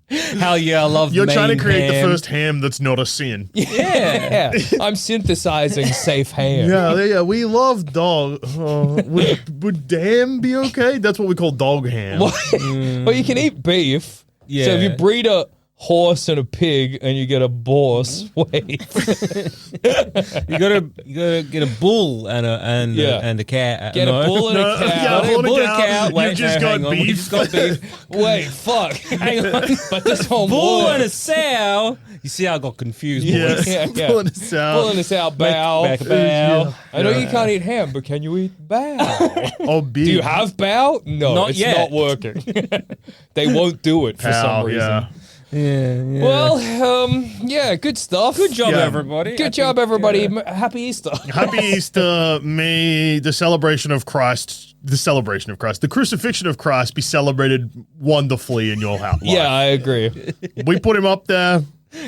Hell yeah, I love You're trying to Maine create the ham. first ham that's not a sin. Yeah. Yeah. I'm synthesizing safe ham. Yeah, we love dog. Would ham be okay? That's what we call dog ham. Well, you can eat beef. Yeah. So if you breed a horse and a pig and you get a boss, wait. You gotta get a bull and a cat. Get a bull and a cow. Yeah, a bull and a cow. You Wait, just hang got on, we beef. just got beef. Wait, fuck. Hang on. But this won't Bull work. and a sow. You see how I got confused, Yeah. boys. Yeah. Bull and a sow. Bull and a sow, bow. Back a bow. I know you can't eat ham, but can you eat bow? Oh, beef. Do you have bow? No, Not it's yet. not working. They won't do it for some reason. Yeah. Yeah. Well, yeah, good stuff. Good job, Yeah. everybody. Good job, everybody. Happy Easter. Happy Easter. May the celebration of Christ, the crucifixion of Christ be celebrated wonderfully in your house. Yeah, I agree. We put him up there.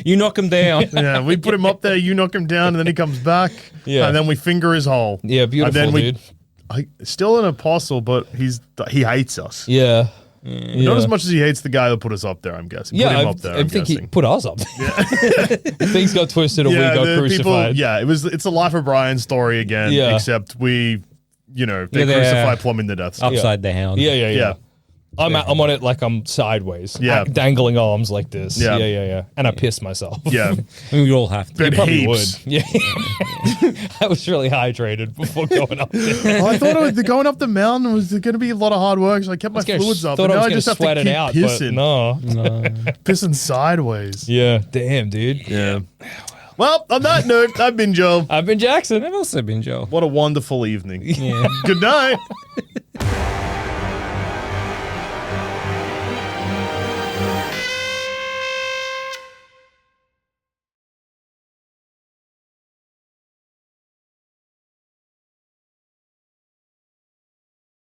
You knock him down. Yeah, we put him up there, you knock him down, and then he comes back. Yeah. And then we finger his hole. Yeah, beautiful, and then dude. Still an apostle, but he hates us. Yeah. Not as much as he hates the guy that put us up there, I'm guessing. Yeah, put him up there, I I'm think he guessing. put us up. Things got twisted and we got the crucified. It's a Life of Brian story again, Yeah. except they they're crucify Plum in the Death Star. Upside down. Yeah. I'm on it like I'm sideways. Yeah. Dangling arms like this. Yeah. Yeah. And I pissed myself. Yeah. I mean, we all have to. But Probably heaps. would. Yeah. I was really hydrated before going up there. I thought going up the mountain was going to be a lot of hard work, so I kept my fluids up. Thought And I now was I going just to have to sweat keep it out, pissing. but no. Pissing sideways. Yeah. Damn, dude. Yeah. Well, on that note, I've been Joe. I've been Jackson. I've also been Joe. What a wonderful evening. Yeah. Good night.